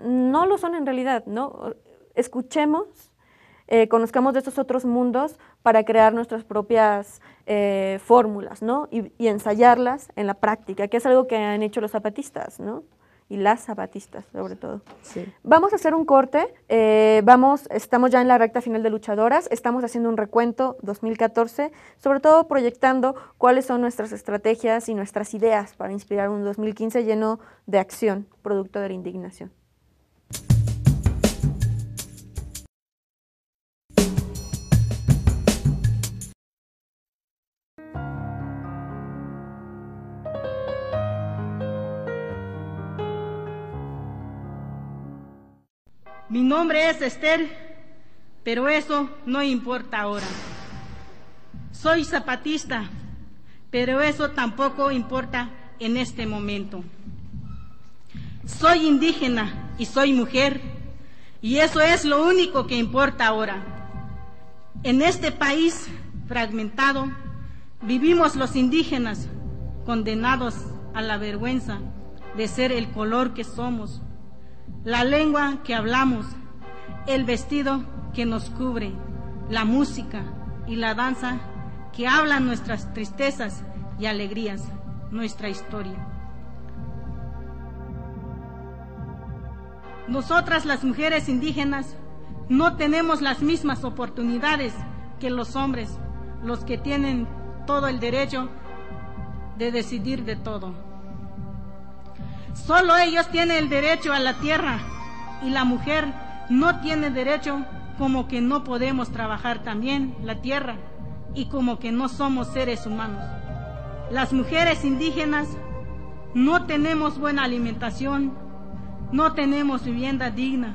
no lo son en realidad, ¿no? Escuchemos, conozcamos de estos otros mundos para crear nuestras propias fórmulas, ¿no? Y ensayarlas en la práctica, que es algo que han hecho los zapatistas, ¿no? Y las zapatistas, sobre todo. Sí. Vamos a hacer un corte, estamos ya en la recta final de Luchadoras, estamos haciendo un recuento 2014, sobre todo proyectando cuáles son nuestras estrategias y nuestras ideas para inspirar un 2015 lleno de acción, producto de la indignación. Mi nombre es Esther, pero eso no importa ahora. Soy zapatista, pero eso tampoco importa en este momento. Soy indígena y soy mujer, y eso es lo único que importa ahora. En este país fragmentado, vivimos los indígenas condenados a la vergüenza de ser el color que somos, la lengua que hablamos, el vestido que nos cubre, la música y la danza que hablan nuestras tristezas y alegrías, nuestra historia. Nosotras, las mujeres indígenas, no tenemos las mismas oportunidades que los hombres, los que tienen todo el derecho de decidir de todo. Solo ellos tienen el derecho a la tierra y la mujer no tiene derecho, como que no podemos trabajar también la tierra y como que no somos seres humanos. Las mujeres indígenas no tenemos buena alimentación, no tenemos vivienda digna,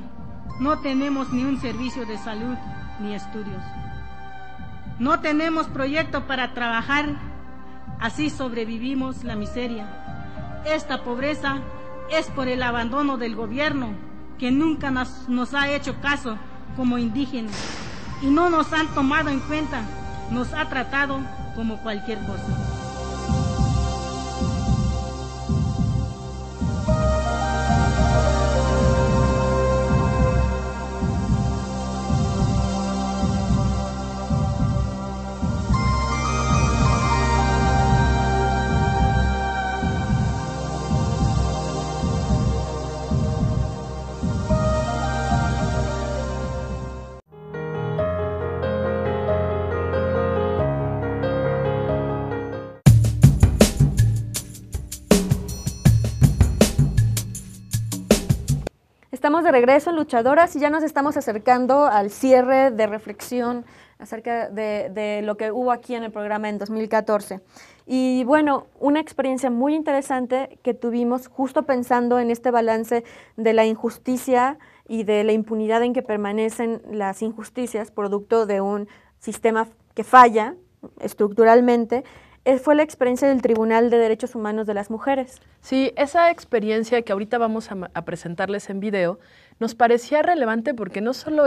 no tenemos ni un servicio de salud ni estudios. No tenemos proyecto para trabajar, así sobrevivimos la miseria. Esta pobreza es por el abandono del gobierno, que nunca nos ha hecho caso como indígenas y no nos han tomado en cuenta, nos ha tratado como cualquier cosa. Estamos de regreso en Luchadoras y ya nos estamos acercando al cierre de reflexión acerca de lo que hubo aquí en el programa en 2014. Y bueno, una experiencia muy interesante que tuvimos justo pensando en este balance de la injusticia y de la impunidad en que permanecen las injusticias producto de un sistema que falla estructuralmente, fue la experiencia del Tribunal de Derechos Humanos de las Mujeres. Sí, esa experiencia que ahorita vamos a presentarles en video nos parecía relevante porque no solo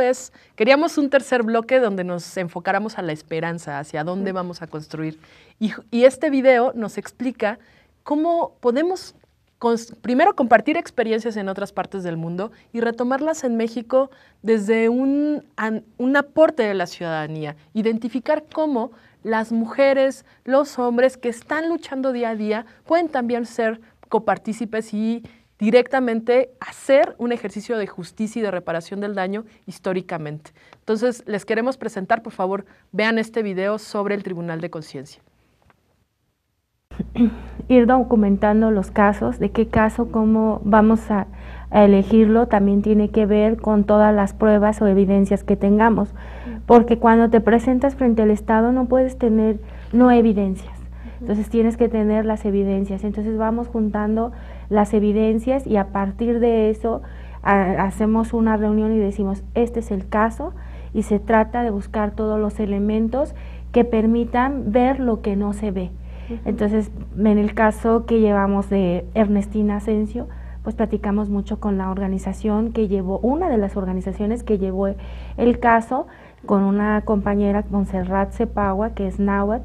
queríamos un tercer bloque donde nos enfocáramos a la esperanza, hacia dónde vamos a construir. Y este video nos explica cómo podemos primero compartir experiencias en otras partes del mundo y retomarlas en México desde un aporte de la ciudadanía, identificar cómo las mujeres, los hombres que están luchando día a día pueden también ser copartícipes y directamente hacer un ejercicio de justicia y de reparación del daño históricamente. Entonces, les queremos presentar, por favor, vean este video sobre el Tribunal de Conciencia. Ir documentando los casos, de qué caso, cómo vamos a elegirlo, también tiene que ver con todas las pruebas o evidencias que tengamos, porque cuando te presentas frente al Estado no puedes tener no evidencias, entonces tienes que tener las evidencias, entonces vamos juntando las evidencias y a partir de eso hacemos una reunión y decimos, este es el caso, y se trata de buscar todos los elementos que permitan ver lo que no se ve. Entonces, en el caso que llevamos de Ernestina Asensio, pues platicamos mucho con la organización que llevó, una de las organizaciones que llevó el caso, con una compañera, Montserrat Cepagua, que es náhuatl,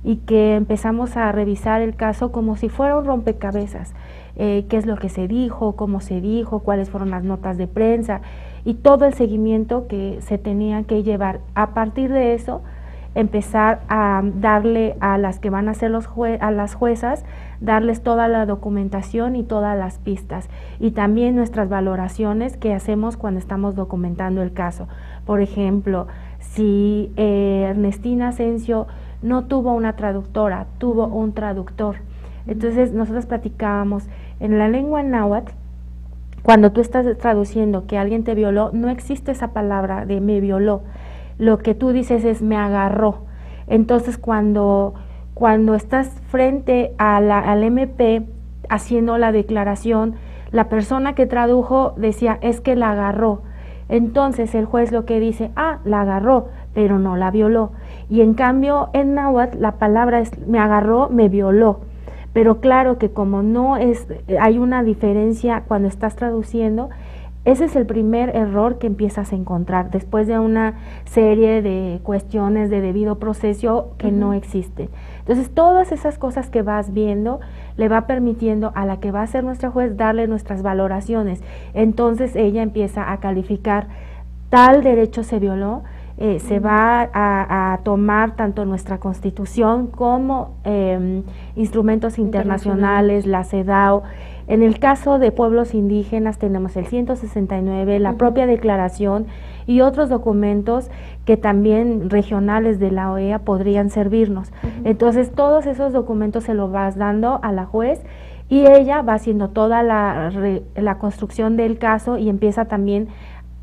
y que empezamos a revisar el caso como si fuera un rompecabezas, qué es lo que se dijo, cómo se dijo, cuáles fueron las notas de prensa, y todo el seguimiento que se tenía que llevar. A partir de eso, empezar a darle a las que van a ser a las juezas, darles toda la documentación y todas las pistas, y también nuestras valoraciones que hacemos cuando estamos documentando el caso. Por ejemplo, si Ernestina Asensio no tuvo una traductora, tuvo un traductor. Entonces nosotros platicábamos, en la lengua náhuatl, cuando tú estás traduciendo que alguien te violó, no existe esa palabra de me violó. Lo que tú dices es me agarró. Entonces cuando estás frente al MP haciendo la declaración, la persona que tradujo decía es que la agarró. Entonces el juez lo que dice, la agarró, pero no la violó. Y en cambio en náhuatl la palabra es me agarró, me violó. Pero claro que como no es, hay una diferencia cuando estás traduciendo. Ese es el primer error que empiezas a encontrar después de una serie de cuestiones de debido proceso que no existen. Entonces, todas esas cosas que vas viendo le va permitiendo a la que va a ser nuestra juez darle nuestras valoraciones. Entonces, ella empieza a calificar tal derecho se violó, se va a tomar tanto nuestra Constitución como instrumentos internacionales, la CEDAW. En el caso de pueblos indígenas tenemos el 169, la propia declaración y otros documentos que también regionales de la OEA podrían servirnos. Entonces todos esos documentos se los vas dando a la juez y ella va haciendo toda la construcción del caso y empieza también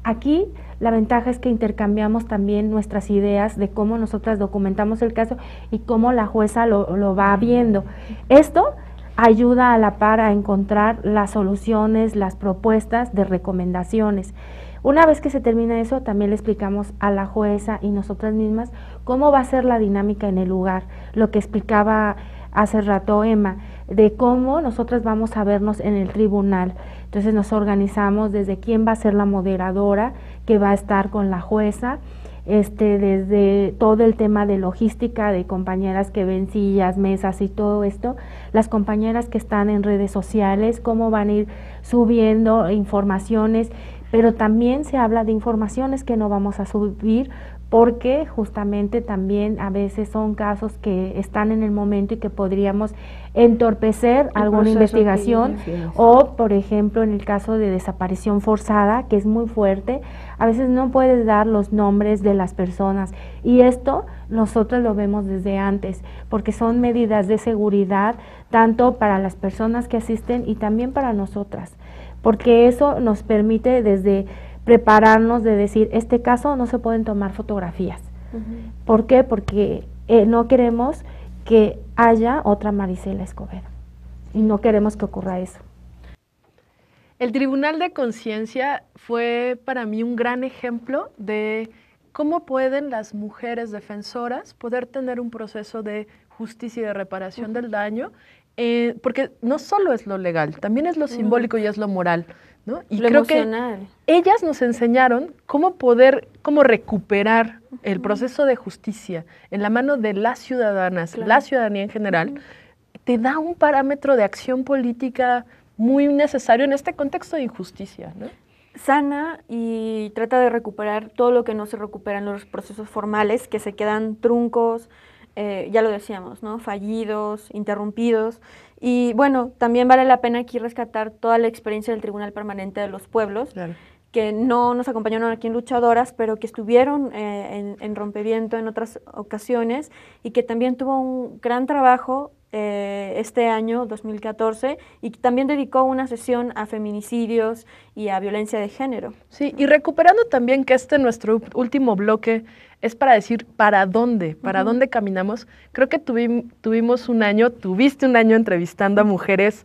aquí. La ventaja es que intercambiamos también nuestras ideas de cómo nosotras documentamos el caso y cómo la jueza lo va viendo. Esto ayuda a la par a encontrar las soluciones, las propuestas de recomendaciones. Una vez que se termina eso, también le explicamos a la jueza y nosotras mismas cómo va a ser la dinámica en el lugar, lo que explicaba hace rato Emma, de cómo nosotras vamos a vernos en el tribunal. Entonces nos organizamos desde quién va a ser la moderadora, que va a estar con la jueza, desde todo el tema de logística, de compañeras que ven sillas, mesas y todo esto, las compañeras que están en redes sociales, cómo van a ir subiendo informaciones, pero también se habla de informaciones que no vamos a subir porque justamente también a veces son casos que están en el momento y que podríamos entorpecer alguna investigación o, por ejemplo, en el caso de desaparición forzada, que es muy fuerte, a veces no puedes dar los nombres de las personas y esto nosotros lo vemos desde antes, porque son medidas de seguridad tanto para las personas que asisten y también para nosotras, porque eso nos permite desde prepararnos de decir, este caso no se pueden tomar fotografías. ¿Por qué? Porque no queremos que haya otra Marisela Escobedo y no queremos que ocurra eso. El Tribunal de Conciencia fue para mí un gran ejemplo de cómo pueden las mujeres defensoras poder tener un proceso de justicia y de reparación del daño, porque no solo es lo legal, también es lo simbólico y es lo moral, ¿no? Y lo creo emocional. Que ellas nos enseñaron cómo recuperar el proceso de justicia en la mano de las ciudadanas, la ciudadanía en general, te da un parámetro de acción política muy necesario en este contexto de injusticia, ¿no? Sana y trata de recuperar todo lo que no se recupera en los procesos formales, que se quedan truncos, ya lo decíamos, ¿no? Fallidos, interrumpidos. Y bueno, también vale la pena aquí rescatar toda la experiencia del Tribunal Permanente de los Pueblos, claro, que no nos acompañaron aquí en Luchadoras, pero que estuvieron en Rompeviento en otras ocasiones y que también tuvo un gran trabajo este año, 2014, y también dedicó una sesión a feminicidios y a violencia de género. Sí, y recuperando también que nuestro último bloque es para decir para dónde caminamos. Creo que tuviste un año entrevistando a mujeres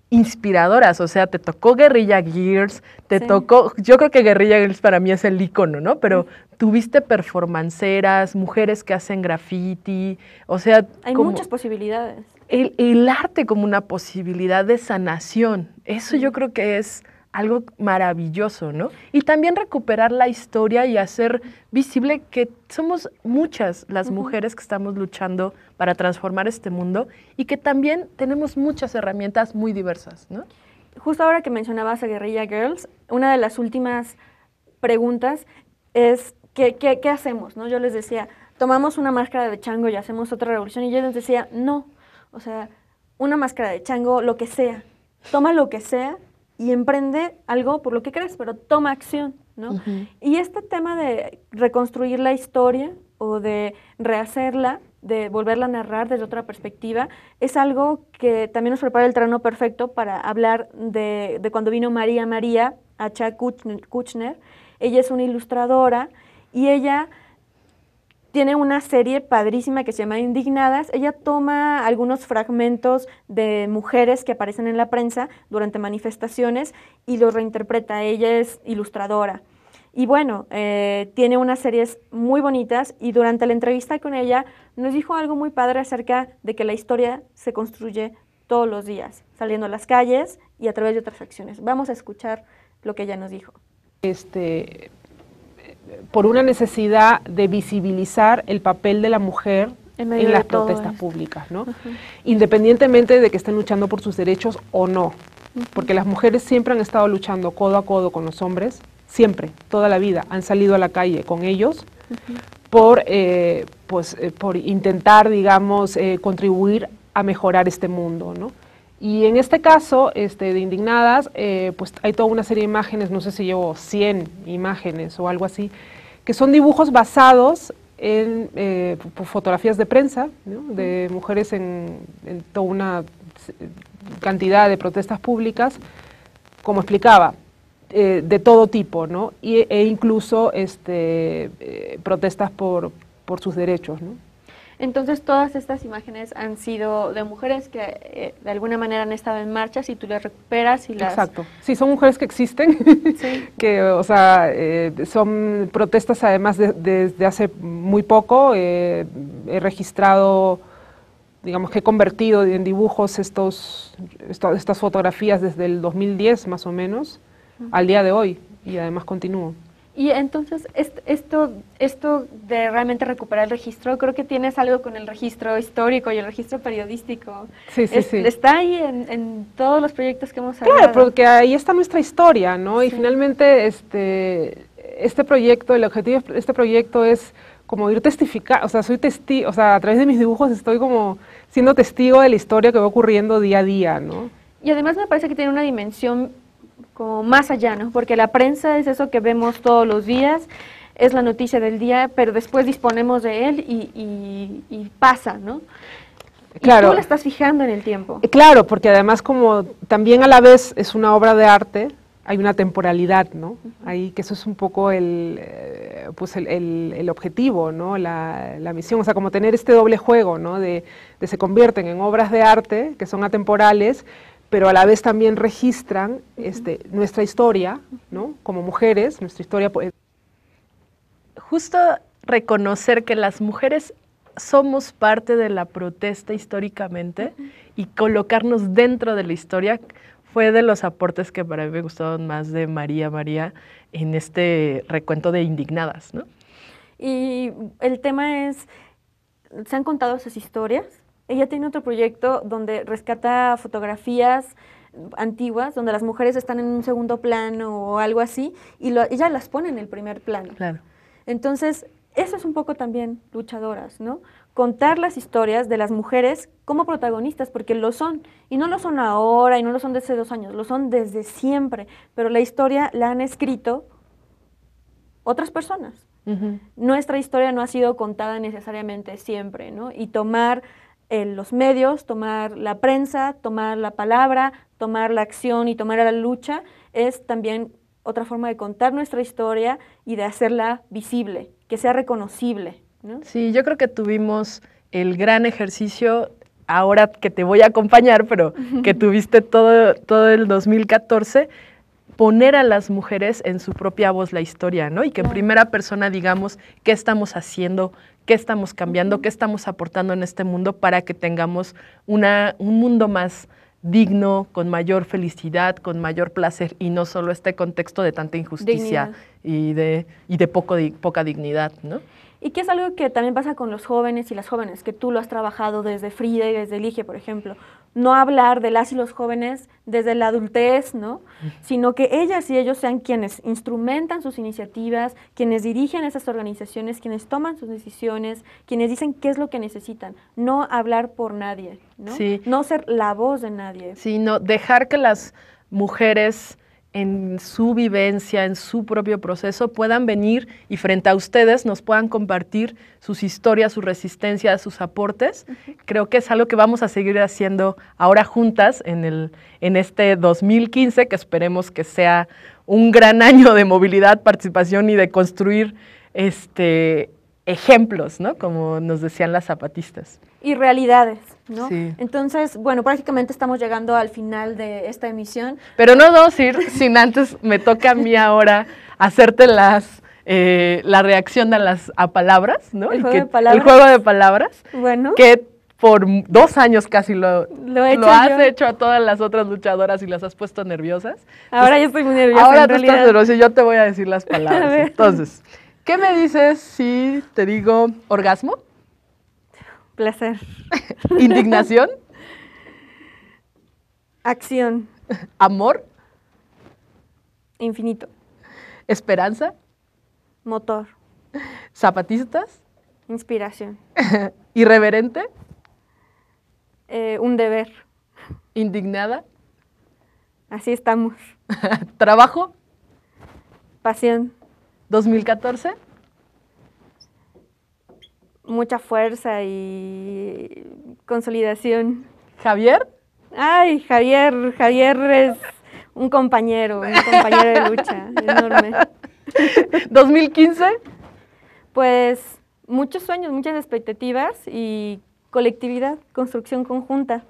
inspiradoras, o sea, te tocó Guerrilla Girls, tocó, yo creo que Guerrilla Girls para mí es el ícono, ¿no? Pero tuviste performanceras, mujeres que hacen graffiti, o sea... Hay muchas posibilidades. El arte como una posibilidad de sanación, eso yo creo que es algo maravilloso, ¿no? Y también recuperar la historia y hacer visible que somos muchas las mujeres que estamos luchando para transformar este mundo y que también tenemos muchas herramientas muy diversas, ¿no? Justo ahora que mencionabas a Guerrilla Girls, una de las últimas preguntas es ¿qué hacemos? ¿No? Yo les decía, tomamos una máscara de chango y hacemos otra revolución, y yo les decía, no, o sea, una máscara de chango, lo que sea, toma lo que sea y emprende algo por lo que crees, pero toma acción, ¿no? Y este tema de reconstruir la historia o de rehacerla, de volverla a narrar desde otra perspectiva, es algo que también nos prepara el terreno perfecto para hablar de cuando vino María Acha Kuchner. Ella es una ilustradora y ella tiene una serie padrísima que se llama Indignadas. Ella toma algunos fragmentos de mujeres que aparecen en la prensa durante manifestaciones y los reinterpreta. Ella es ilustradora. Y bueno, tiene unas series muy bonitas y durante la entrevista con ella nos dijo algo muy padre acerca de que la historia se construye todos los días, saliendo a las calles y a través de otras acciones. Vamos a escuchar lo que ella nos dijo. Por una necesidad de visibilizar el papel de la mujer en las protestas públicas, ¿no? Independientemente de que estén luchando por sus derechos o no, porque las mujeres siempre han estado luchando codo a codo con los hombres, siempre, toda la vida, han salido a la calle con ellos por intentar, digamos, contribuir a mejorar este mundo, ¿no? Y en este caso, de Indignadas, pues hay toda una serie de imágenes, no sé si llevo 100 imágenes o algo así, que son dibujos basados en fotografías de prensa, ¿no? De mujeres en toda una cantidad de protestas públicas, como explicaba, de todo tipo, ¿no? E incluso protestas por sus derechos, ¿no? Entonces todas estas imágenes han sido de mujeres que de alguna manera han estado en marchas y tú las recuperas y las... Exacto, sí, son mujeres que existen, sí. Que, o sea, son protestas además desde hace muy poco. He registrado, digamos que he convertido en dibujos estas fotografías desde el 2010 más o menos, al día de hoy, y además continúo. Y entonces, esto de realmente recuperar el registro, creo que tienes algo con el registro histórico y el registro periodístico. Sí, sí, sí. Está ahí en todos los proyectos que hemos hablado. Claro, porque ahí está nuestra historia, ¿no? Sí. Y finalmente, este proyecto, el objetivo de este proyecto es como ir testificando, o sea, soy testigo, o sea, a través de mis dibujos estoy como siendo testigo de la historia que va ocurriendo día a día, ¿no? Y además me parece que tiene una dimensión como más allá, ¿no? Porque la prensa es eso que vemos todos los días, es la noticia del día, pero después disponemos de él y pasa, ¿no? Claro. Y tú la estás fijando en el tiempo. Claro, porque además como también a la vez es una obra de arte, hay una temporalidad, ¿no? Ahí que eso es un poco el objetivo, ¿no? La misión, o sea, como tener este doble juego, ¿no? De se convierten en obras de arte que son atemporales, pero a la vez también registran nuestra historia, ¿no? Como mujeres, nuestra historia. Justo reconocer que las mujeres somos parte de la protesta históricamente y colocarnos dentro de la historia fue de los aportes que para mí me gustaron más de María en este recuento de Indignadas, ¿no? Y el tema es, ¿se han contado esas historias? Ella tiene otro proyecto donde rescata fotografías antiguas, donde las mujeres están en un segundo plano o algo así, y ella las pone en el primer plano. Claro. Entonces, eso es un poco también luchadoras, ¿no? Contar las historias de las mujeres como protagonistas, porque lo son, y no lo son ahora, y no lo son desde 2 años, lo son desde siempre, pero la historia la han escrito otras personas. Nuestra historia no ha sido contada necesariamente siempre, ¿no? Y tomar los medios, tomar la prensa, tomar la palabra, tomar la acción y tomar la lucha es también otra forma de contar nuestra historia y de hacerla visible, que sea reconocible, ¿no? Sí, yo creo que tuvimos el gran ejercicio, ahora que te voy a acompañar, pero que tuviste todo el 2014, poner a las mujeres en su propia voz la historia, ¿no? Y que en primera persona digamos qué estamos haciendo, qué estamos cambiando, qué estamos aportando en este mundo para que tengamos un mundo más digno, con mayor felicidad, con mayor placer, y no solo este contexto de tanta injusticia y de poca dignidad, ¿no? Y que es algo que también pasa con los jóvenes y las jóvenes, que tú lo has trabajado desde Frida y desde Ligia, por ejemplo. No hablar de las y los jóvenes desde la adultez, ¿no? Sino que ellas y ellos sean quienes instrumentan sus iniciativas, quienes dirigen esas organizaciones, quienes toman sus decisiones, quienes dicen qué es lo que necesitan. No hablar por nadie, ¿no? Sí. No ser la voz de nadie. Sino dejar que las mujeres en su vivencia, en su propio proceso, puedan venir y frente a ustedes nos puedan compartir sus historias, su resistencia, sus aportes. Creo que es algo que vamos a seguir haciendo ahora juntas en este 2015, que esperemos que sea un gran año de movilidad, participación y de construir ejemplos, ¿no? Como nos decían las zapatistas. Y realidades, ¿no? Sí. Entonces, bueno, prácticamente estamos llegando al final de esta emisión. Pero no vamos a ir sin antes, me toca a mí ahora hacerte la reacción a palabras, ¿no? El juego de palabras. El juego de palabras. Bueno. Que por 2 años casi lo has yo. hecho a todas las otras luchadoras y las has puesto nerviosas. Ahora yo estoy muy nerviosa. Ahora tú estás nerviosa y yo te voy a decir las palabras. Entonces, ¿qué me dices si te digo orgasmo? Placer. Indignación. Acción. Amor. Infinito. Esperanza. Motor. Zapatistas. Inspiración. Irreverente. Un deber. Indignada. Así estamos. Trabajo. Pasión. 2014. Mucha fuerza y consolidación. Javier. Ay, Javier es un compañero de lucha enorme. 2015. Pues muchos sueños, muchas expectativas y colectividad, construcción conjunta.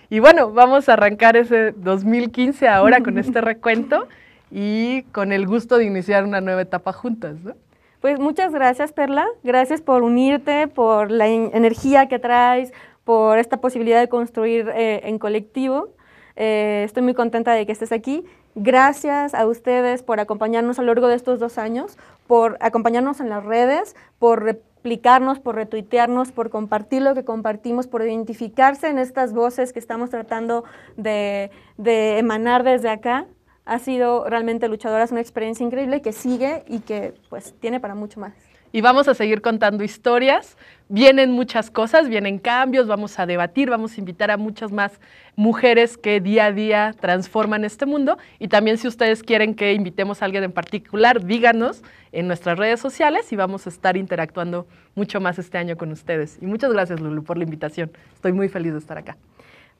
Y bueno, vamos a arrancar ese 2015 ahora con este recuento y con el gusto de iniciar una nueva etapa juntas, ¿no? Pues muchas gracias, Perla. Gracias por unirte, por la energía que traes, por esta posibilidad de construir en colectivo. Estoy muy contenta de que estés aquí. Gracias a ustedes por acompañarnos a lo largo de estos 2 años, por acompañarnos en las redes, por replicarnos, por retuitearnos, por compartir lo que compartimos, por identificarse en estas voces que estamos tratando de emanar desde acá. Ha sido realmente, luchadoras, una experiencia increíble que sigue y que pues tiene para mucho más. Y vamos a seguir contando historias, vienen muchas cosas, vienen cambios, vamos a debatir, vamos a invitar a muchas más mujeres que día a día transforman este mundo, y también si ustedes quieren que invitemos a alguien en particular, díganos en nuestras redes sociales y vamos a estar interactuando mucho más este año con ustedes. Y muchas gracias, Lulu, por la invitación, estoy muy feliz de estar acá.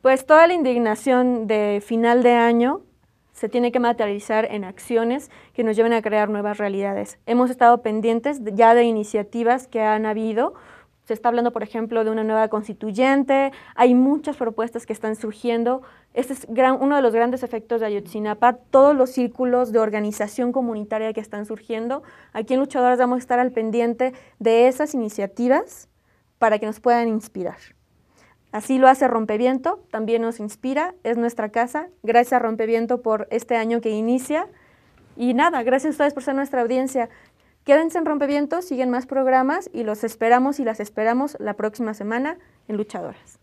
Pues toda la indignación de final de año se tiene que materializar en acciones que nos lleven a crear nuevas realidades. Hemos estado pendientes ya de iniciativas que han habido. Se está hablando, por ejemplo, de una nueva constituyente. Hay muchas propuestas que están surgiendo. Este es uno de los grandes efectos de Ayotzinapa, todos los círculos de organización comunitaria que están surgiendo. Aquí en Luchadoras vamos a estar al pendiente de esas iniciativas para que nos puedan inspirar. Así lo hace Rompeviento, también nos inspira, es nuestra casa. Gracias a Rompeviento por este año que inicia. Y nada, gracias a ustedes por ser nuestra audiencia. Quédense en Rompeviento, siguen más programas y los esperamos y las esperamos la próxima semana en Luchadoras.